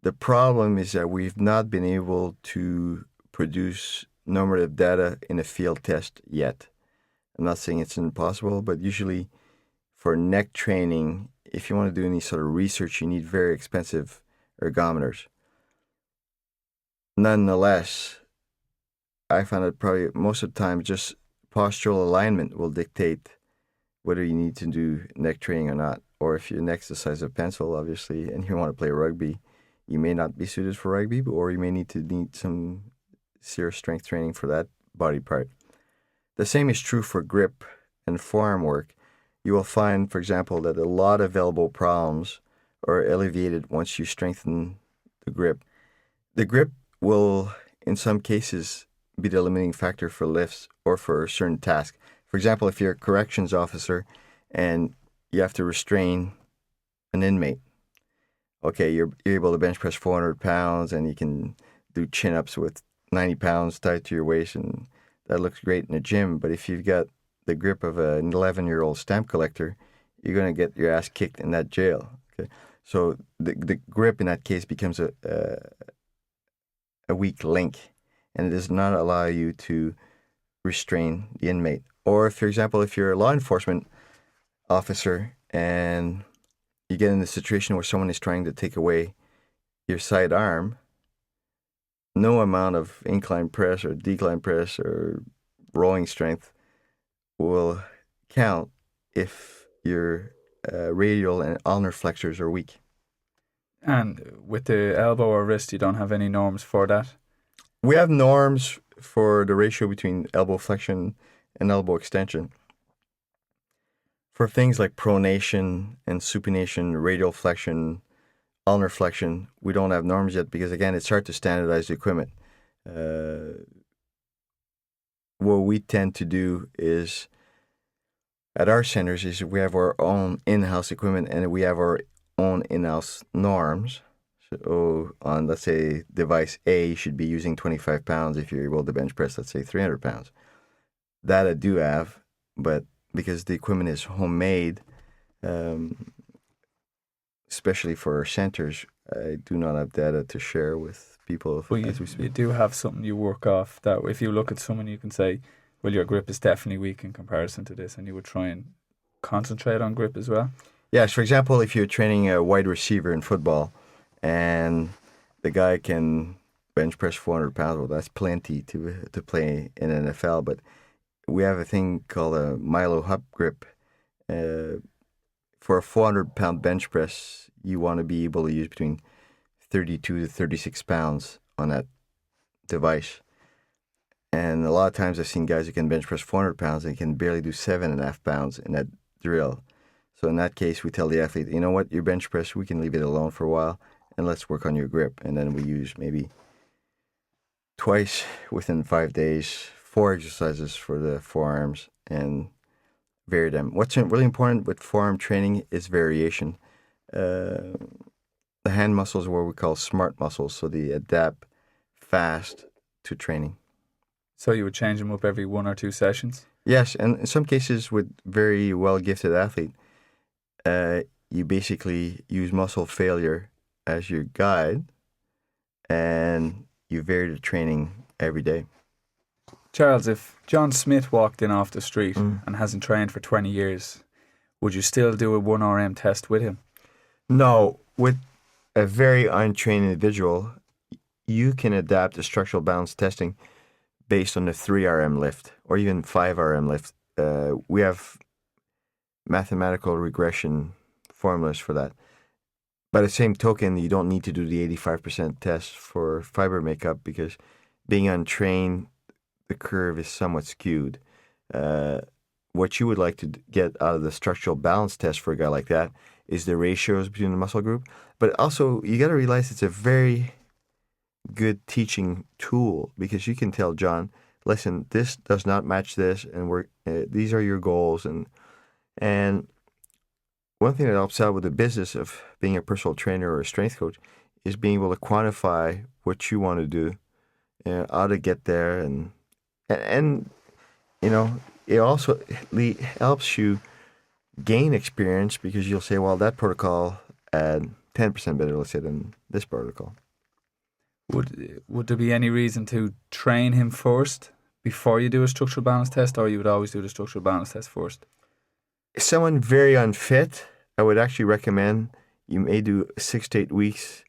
The problem is that we've not been able to produce normative data in a field test yet. I'm not saying it's impossible, but usually for neck training, if you want to do any sort of research, you need very expensive ergometers. Nonetheless, I found that probably most of the time just postural alignment will dictate whether you need to do neck training or not. Or if your neck's the size of a pencil, obviously, and you want to play rugby, you may not be suited for rugby, or you may need some serious strength training for that body part. The same is true for grip and forearm work. You will find, for example, that a lot of elbow problems are alleviated once you strengthen the grip. The grip will, in some cases, be the limiting factor for lifts or for a certain task. For example, if you're a corrections officer and you have to restrain an inmate, okay, you're able to bench press 400 pounds and you can do chin-ups with 90 pounds tied to your waist, and that looks great in the gym. But if you've got the grip of an 11-year-old stamp collector, you're going to get your ass kicked in that jail. Okay, so the grip in that case becomes a weak link, and it does not allow you to restrain the inmate. Or, for example, if you're a law enforcement officer and you get in a situation where someone is trying to take away your sidearm, no amount of incline press or decline press or rowing strength will count if your radial and ulnar flexors are weak. And with the elbow or wrist, you don't have any norms for that? We have norms for the ratio between elbow flexion and elbow extension. For things like pronation and supination, radial flexion, ulnar flexion, we don't have norms yet because, again, it's hard to standardize the equipment. What we tend to do is at our centers is we have our own in-house equipment and we have our own in-house norms. So on, let's say, device A, you should be using 25 pounds if you're able to bench press, let's say, 300 pounds. That I do have, but because the equipment is homemade, especially for our centers, I do not have data to share with people Well, as we you speak. do have something you work off that if you look at someone, you can say, well, your grip is definitely weak in comparison to this, and you would try and concentrate on grip as well. Yes, for example, if you're training a wide receiver in football and the guy can bench press 400 pounds, well, that's plenty to play in NFL. But we have a thing called a Milo Hub grip. For a 400-pound bench press, you want to be able to use between 32 to 36 pounds on that device. And a lot of times I've seen guys who can bench press 400 pounds and can barely do 7.5 pounds in that drill. So in that case, we tell the athlete, you know what, your bench press, we can leave it alone for a while and let's work on your grip. And then we use maybe twice within 5 days, 4 exercises for the forearms and vary them. What's really important with forearm training is variation. The hand muscles are what we call smart muscles, so they adapt fast to training. So you would change them up every 1 or 2 sessions? Yes, and in some cases with very well-gifted athlete, you basically use muscle failure as your guide, and you vary the training every day. Charles, if John Smith walked in off the street and hasn't trained for 20 years, would you still do a 1RM test with him? No, with a very untrained individual, you can adapt the structural balance testing based on the 3RM lift or even 5RM lift. We have mathematical regression formulas for that. By the same token, you don't need to do the 85% test for fiber makeup because being untrained, the curve is somewhat skewed. What you would like to get out of the structural balance test for a guy like that is the ratios between the muscle group. But also, you got to realize it's a very good teaching tool because you can tell John, listen, this does not match this, and these are your goals. And one thing that helps out with the business of being a personal trainer or a strength coach is being able to quantify what you want to do, how to get there, and you know, it also helps you gain experience because you'll say, well, that protocol had 10% better, let's say, than this protocol. Would there be any reason to train him first before you do a structural balance test, or you would always do the structural balance test first? Someone very unfit, I would actually recommend you may do 6 to 8 weeks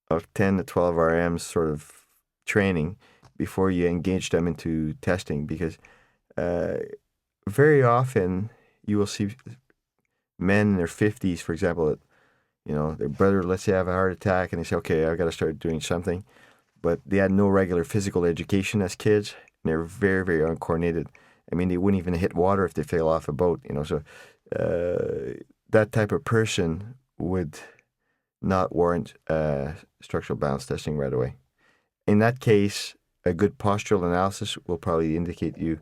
of 10 to 12 RMs sort of training before you engage them into testing, because very often you will see men in their 50s, for example, that, you know, their brother, let's say, have a heart attack, and they say, okay, I've got to start doing something. But they had no regular physical education as kids, and they're very, very uncoordinated. I mean, they wouldn't even hit water if they fell off a boat, you know. So that type of person would not warrant structural balance testing right away. In that case, a good postural analysis will probably indicate you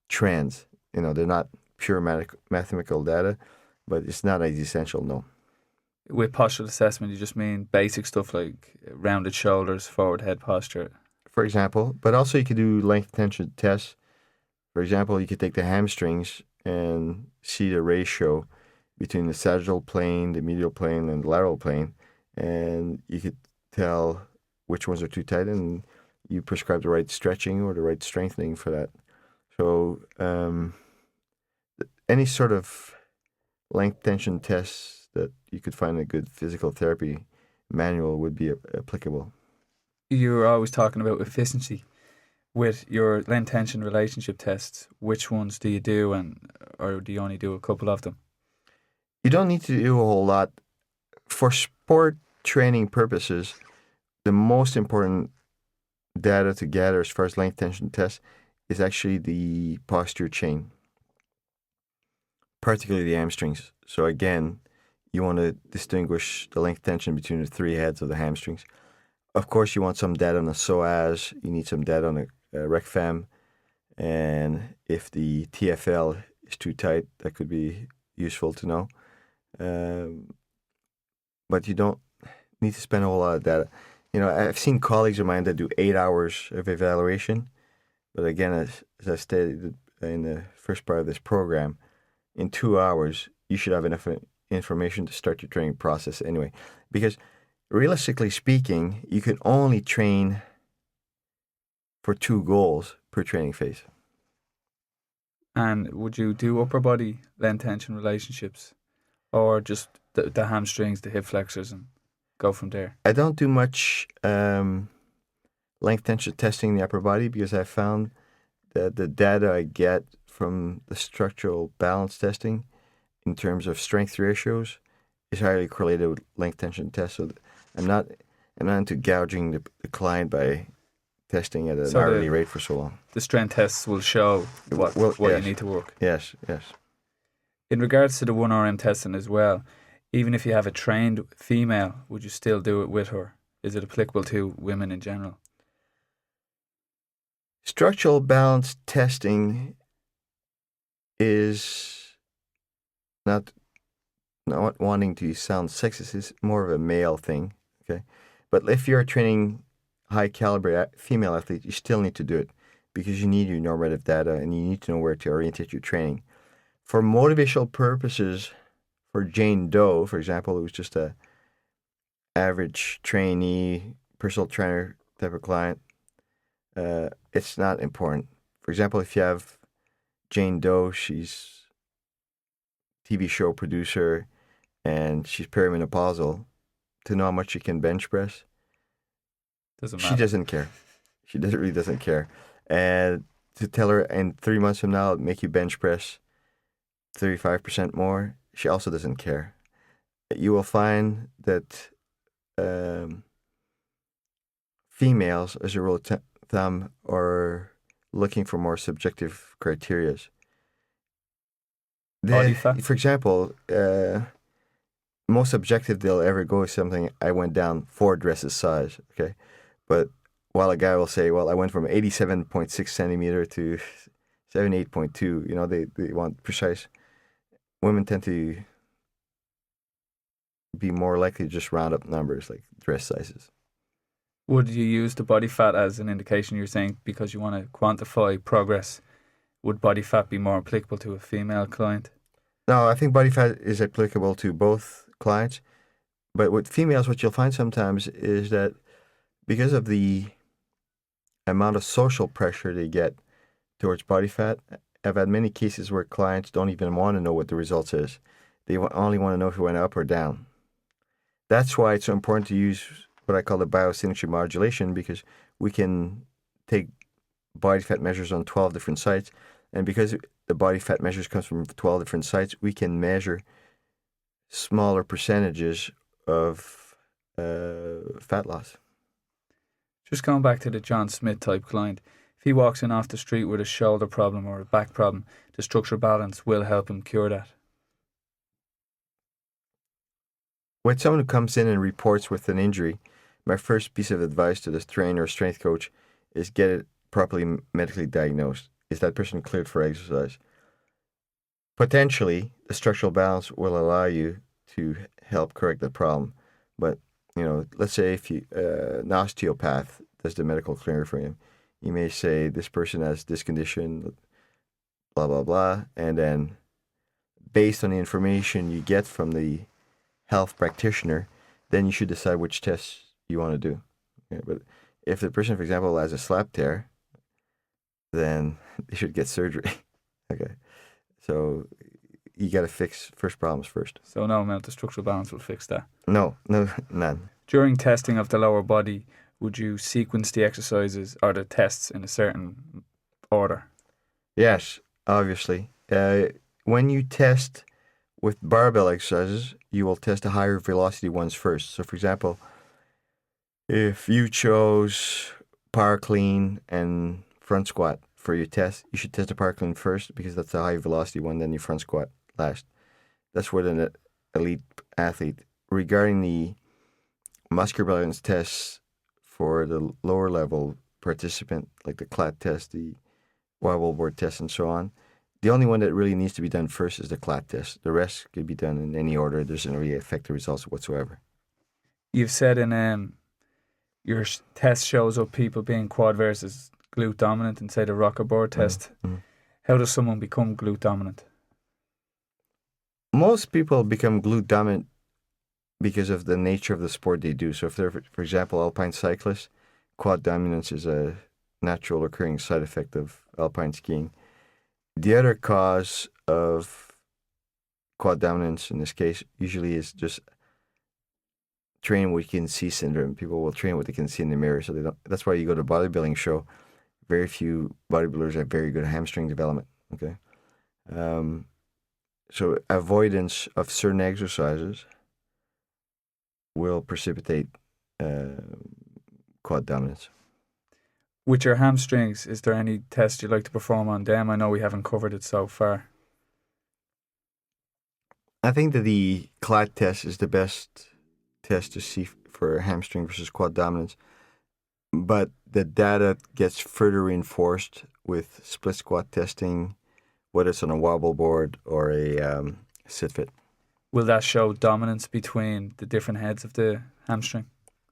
trends. You know, they're not pure mathematical data, but it's not as essential, no. With postural assessment, you just mean basic stuff like rounded shoulders, forward head posture? For example, but also you could do length tension tests. For example, you could take the hamstrings and see the ratio between the sagittal plane, the medial plane, and the lateral plane, and you could tell which ones are too tight, and you prescribe the right stretching or the right strengthening for that. So any sort of length tension tests that you could find in a good physical therapy manual would be applicable. You're always talking about efficiency. With your length tension relationship tests, which ones do you do, or do you only do a couple of them? You don't need to do a whole lot. For sport training purposes, the most important data to gather as far as length tension tests is actually the posture chain, particularly the hamstrings. So again, you want to distinguish the length tension between the 3 heads of the hamstrings. Of course, you want some data on the psoas. You need some data on the recfem. And if the TFL is too tight, that could be useful to know. But you don't need to spend a whole lot of data. I've seen colleagues of mine that do 8 hours of evaluation. But again, as I stated in the first part of this program, in 2 hours, you should have enough information to start your training process anyway. Because realistically speaking, you can only train for 2 goals per training phase. And would you do upper body length tension relationships, or just the hamstrings, the hip flexors, and go from there? I don't do much length tension testing in the upper body because I found that the data I get from the structural balance testing in terms of strength ratios is highly correlated with length tension tests. So I'm not into gouging the client by testing at an hourly rate for so long. The strength tests will show what yes. you need to work. Yes. In regards to the 1RM testing as well, even if you have a trained female, would you still do it with her? Is it applicable to women in general? Structural balance testing is not wanting to sound sexist. It's more of a male thing, okay? But if you're training high caliber female athletes, you still need to do it because you need your normative data and you need to know where to orientate your training. For motivational purposes, for Jane Doe, for example, who was just a average trainee, personal trainer type of client, it's not important. For example, if you have Jane Doe, she's TV show producer and she's perimenopausal, to know how much she can bench press, she doesn't care. She really doesn't care. And to tell her in 3 months from now, I'll make you bench press 35% more, she also doesn't care. You will find that females, as a rule of thumb, are looking for more subjective criteria. Body fat? For example, most objective they'll ever go is something, I went down 4 dresses size, okay? But while a guy will say, well, I went from 87.6 centimeter to 78.2, they want precise. Women tend to be more likely to just round up numbers like dress sizes. Would you use the body fat as an indication? You're saying because you want to quantify progress. Would body fat be more applicable to a female client? No, I think body fat is applicable to both clients. But with females, what you'll find sometimes is that because of the amount of social pressure they get towards body fat, I've had many cases where clients don't even want to know what the results is. They only want to know if it went up or down. That's why it's so important to use what I call the biosignature modulation, because we can take body fat measures on 12 different sites. And because the body fat measures comes from 12 different sites, we can measure smaller percentages of fat loss. Just going back to the John Smith type client, if he walks in off the street with a shoulder problem or a back problem, the structural balance will help him cure that. When someone who comes in and reports with an injury, my first piece of advice to this trainer or strength coach is get it properly medically diagnosed. Is that person cleared for exercise? Potentially, the structural balance will allow you to help correct the problem. But, let's say if an osteopath does the medical clearing for him, you may say this person has this condition, blah, blah, blah. And then based on the information you get from the health practitioner, then you should decide which tests you want to do. Okay? But if the person, for example, has a slap tear, then they should get surgery. Okay. So you got to fix first problems first. So no amount of structural balance will fix that? No, none. During testing of the lower body, would you sequence the exercises or the tests in a certain order? Yes, obviously. When you test with barbell exercises, you will test the higher velocity ones first. So, for example, if you chose power clean and front squat for your test, you should test the power clean first because that's the high velocity one, then your front squat last. That's what an elite athlete. Regarding the muscular balance tests for the lower level participant, like the CLAT test, the wobble board test, and so on. The only one that really needs to be done first is the CLAT test. The rest could be done in any order. It doesn't really affect the results whatsoever. You've said in your test shows up people being quad versus glute dominant and say the rocker board test. Mm-hmm. How does someone become glute dominant? Most people become glute dominant because of the nature of the sport they do. So if they're, for example, alpine cyclists, quad dominance is a natural occurring side effect of alpine skiing. The other cause of quad dominance in this case usually is just training what you can see syndrome. People will train what they can see in the mirror, so they don't. That's why you go to a bodybuilding show. Very few bodybuilders have very good hamstring development. Okay, so avoidance of certain exercises will precipitate quad dominance. With your hamstrings, is there any test you'd like to perform on them? I know we haven't covered it so far. I think that the CLAT test is the best test to see for hamstring versus quad dominance, but the data gets further reinforced with split squat testing, whether it's on a wobble board or a sit fit. Will that show dominance between the different heads of the hamstring?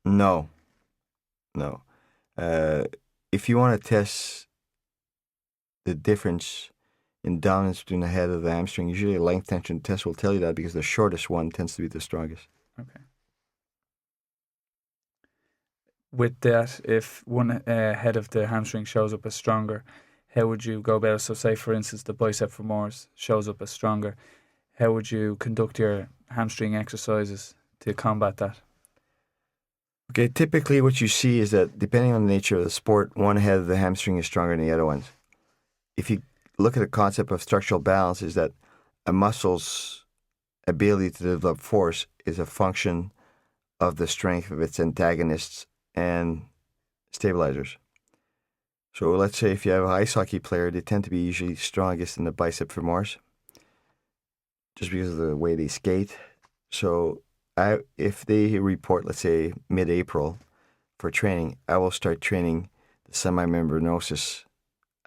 No. If you want to test the difference in dominance between the head of the hamstring, usually a length tension test will tell you that, because the shortest one tends to be the strongest. Okay. With that, if one head of the hamstring shows up as stronger, how would you go about it? So say, for instance, the bicep femoris shows up as stronger. How would you conduct your hamstring exercises to combat that? Okay, typically what you see is that depending on the nature of the sport, one head of the hamstring is stronger than the other ones. If you look at the concept of structural balance, is that a muscle's ability to develop force is a function of the strength of its antagonists and stabilizers. So let's say if you have an ice hockey player, they tend to be usually strongest in the bicep femoris, just because of the way they skate. So if they report, let's say, mid-April for training, I will start training the semimembranosus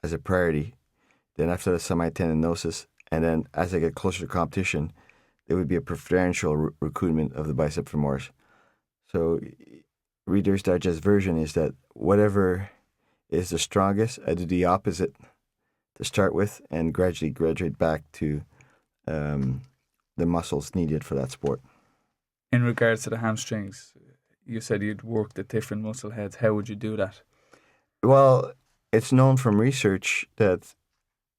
as a priority. Then after the semitendinosus, and then as I get closer to competition, there would be a preferential recruitment of the bicep femoris. So Reader's Digest version is that whatever is the strongest, I do the opposite to start with and gradually graduate back to the muscles needed for that sport. In regards to the hamstrings, you said you'd work the different muscle heads. How would you do that? Well, it's known from research that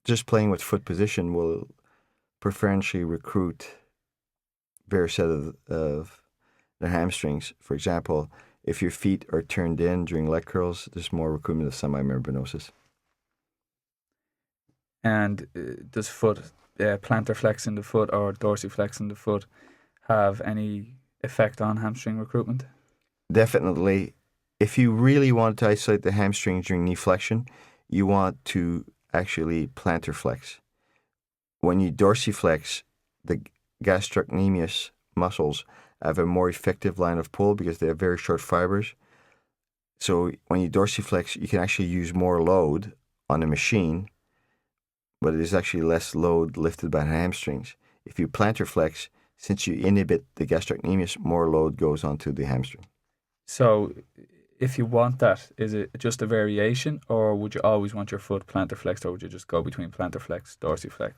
just playing with foot position will preferentially recruit various set of the hamstrings. For example, if your feet are turned in during leg curls, there's more recruitment of semimembranosus. And does plantar flex in the foot or dorsiflex in the foot have any effect on hamstring recruitment? Definitely. If you really want to isolate the hamstring during knee flexion, you want to actually plantar flex. When you dorsiflex, the gastrocnemius muscles have a more effective line of pull because they have very short fibers. So when you dorsiflex, you can actually use more load on the machine, but it is actually less load lifted by the hamstrings. If you plantar flex, since you inhibit the gastrocnemius, more load goes onto the hamstring. So if you want that, is it just a variation, or would you always want your foot plantar flexed, or would you just go between plantar flex, dorsiflex?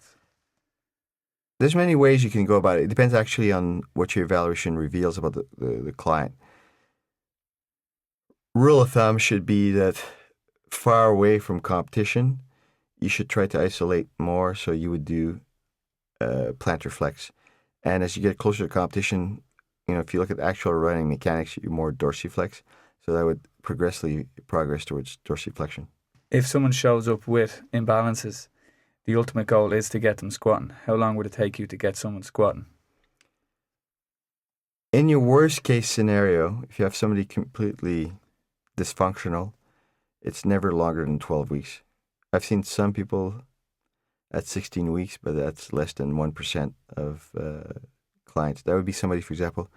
There's many ways you can go about it. It depends actually on what your evaluation reveals about the client. Rule of thumb should be that far away from competition, you should try to isolate more, so you would do plantar flex. And as you get closer to competition, if you look at actual running mechanics, you're more dorsiflex. So that would progressively progress towards dorsiflexion. If someone shows up with imbalances, the ultimate goal is to get them squatting. How long would it take you to get someone squatting? In your worst case scenario, if you have somebody completely dysfunctional, it's never longer than 12 weeks. I've seen some people at 16 weeks, but that's less than 1% of clients. That would be somebody, for example,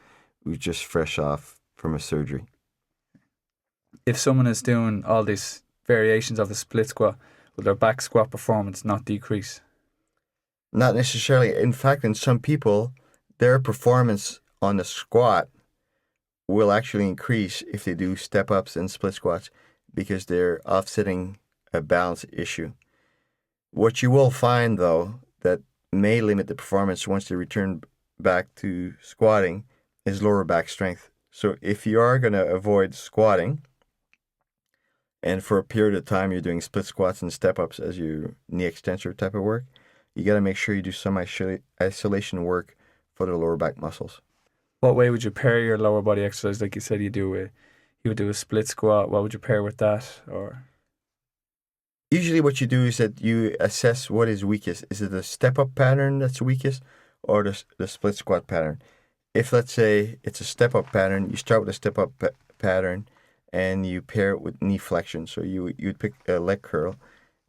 who's just fresh off from a surgery. if someone is doing all these variations of the split squat, will their back squat performance not decrease? Not necessarily. In fact, in some people, their performance on the squat will actually increase if they do step-ups and split squats because they're offsetting a balance issue. What you will find, though, that may limit the performance once they return back to squatting is lower back strength. So if you are going to avoid squatting, and for a period of time you're doing split squats and step-ups as your knee extensor type of work, you got to make sure you do some isolation work for the lower back muscles. What way would you pair your lower body exercise? Like you said, you would do a split squat. What would you pair with that? Or usually what you do is that you assess what is weakest. Is it the step-up pattern that's weakest or the split squat pattern? If, let's say, it's a step-up pattern, you start with a step-up pattern and you pair it with knee flexion. So you'd pick a leg curl,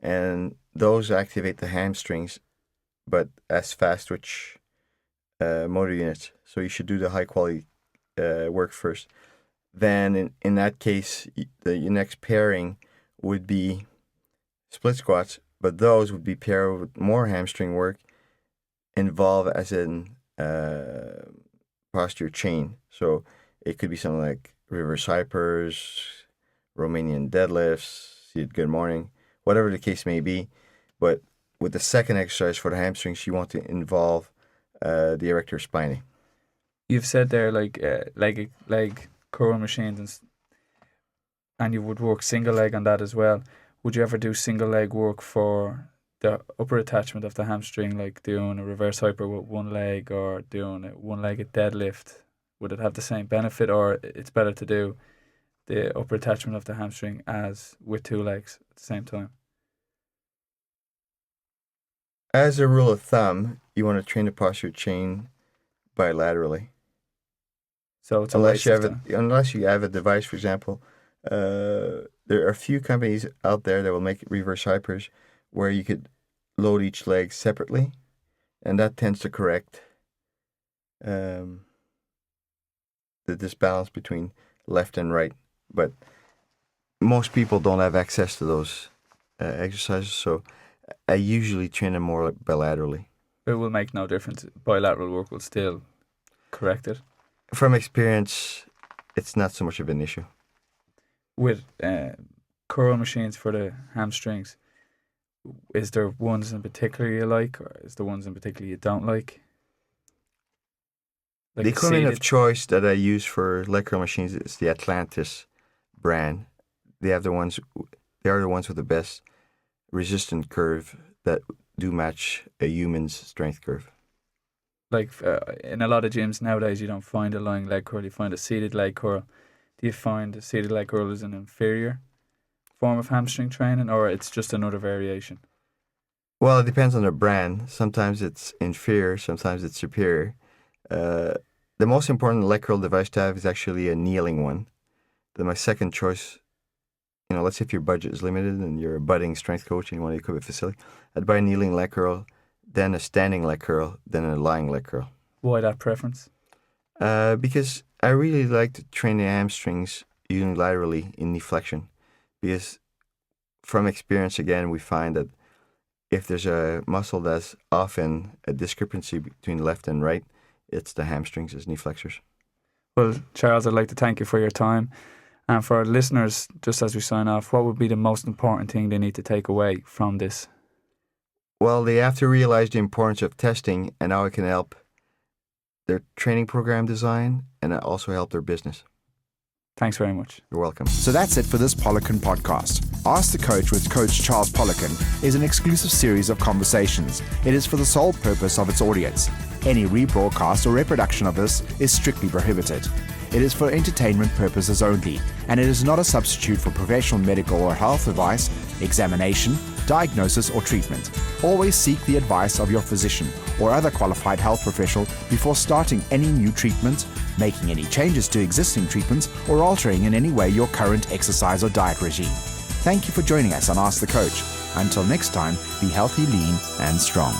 and those activate the hamstrings, but as fast twitch motor units. So you should do the high-quality work first. Then in that case, your next pairing would be split squats, but those would be paired with more hamstring work involved as in posture chain. So it could be something like reverse hypers, Romanian deadlifts, seated good morning, whatever the case may be. But with the second exercise for the hamstrings, you want to involve the erector spinae. you've said there, like leg curl machines, and you would work single leg on that as well. Would you ever do single leg work for the upper attachment of the hamstring, like doing a reverse hyper with one leg or doing a one-legged deadlift? Would it have the same benefit, or it's better to do the upper attachment of the hamstring as with two legs at the same time? As a rule of thumb, you want to train the posture chain bilaterally. So it's unless you have a device, for example, there are a few companies out there that will make reverse hypers where you could load each leg separately, and that tends to correct the disbalance between left and right. But most people don't have access to those exercises, so I usually train them more bilaterally. It will make no difference. Bilateral work will still correct it. From experience, it's not so much of an issue. With curl machines for the hamstrings, is there ones in particular you like, or is there ones in particular you don't like? The equipment of choice that I use for leg curl machines is the Atlantis brand. They are the ones with the best resistant curve that do match a human's strength curve. Like in a lot of gyms nowadays, you don't find a lying leg curl, you find a seated leg curl. Do you find a seated leg curl is an inferior form of hamstring training, or it's just another variation? Well, it depends on the brand. Sometimes it's inferior, sometimes it's superior. The most important leg curl device to have is actually a kneeling one. Then my second choice, let's say if your budget is limited and you're a budding strength coach and you want to equip a facility, I'd buy a kneeling leg curl, then a standing leg curl, then a lying leg curl. Why that preference? Because I really like to train the hamstrings unilaterally in knee flexion. Because from experience, again, we find that if there's a muscle that's often a discrepancy between left and right, it's the hamstrings as knee flexors. Well, Charles, I'd like to thank you for your time. And for our listeners, just as we sign off, what would be the most important thing they need to take away from this? Well, they have to realize the importance of testing and how it can help their training program design and also help their business. Thanks very much. You're welcome. So that's it for this Polican podcast. Ask the Coach with Coach Charles Polican is an exclusive series of conversations. It is for the sole purpose of its audience. Any rebroadcast or reproduction of this is strictly prohibited. It is for entertainment purposes only, and it is not a substitute for professional medical or health advice, examination, diagnosis, or treatment. Always seek the advice of your physician or other qualified health professional before starting any new treatment, making any changes to existing treatments, or altering in any way your current exercise or diet regime. Thank you for joining us on Ask the Coach. Until next time, be healthy, lean, and strong.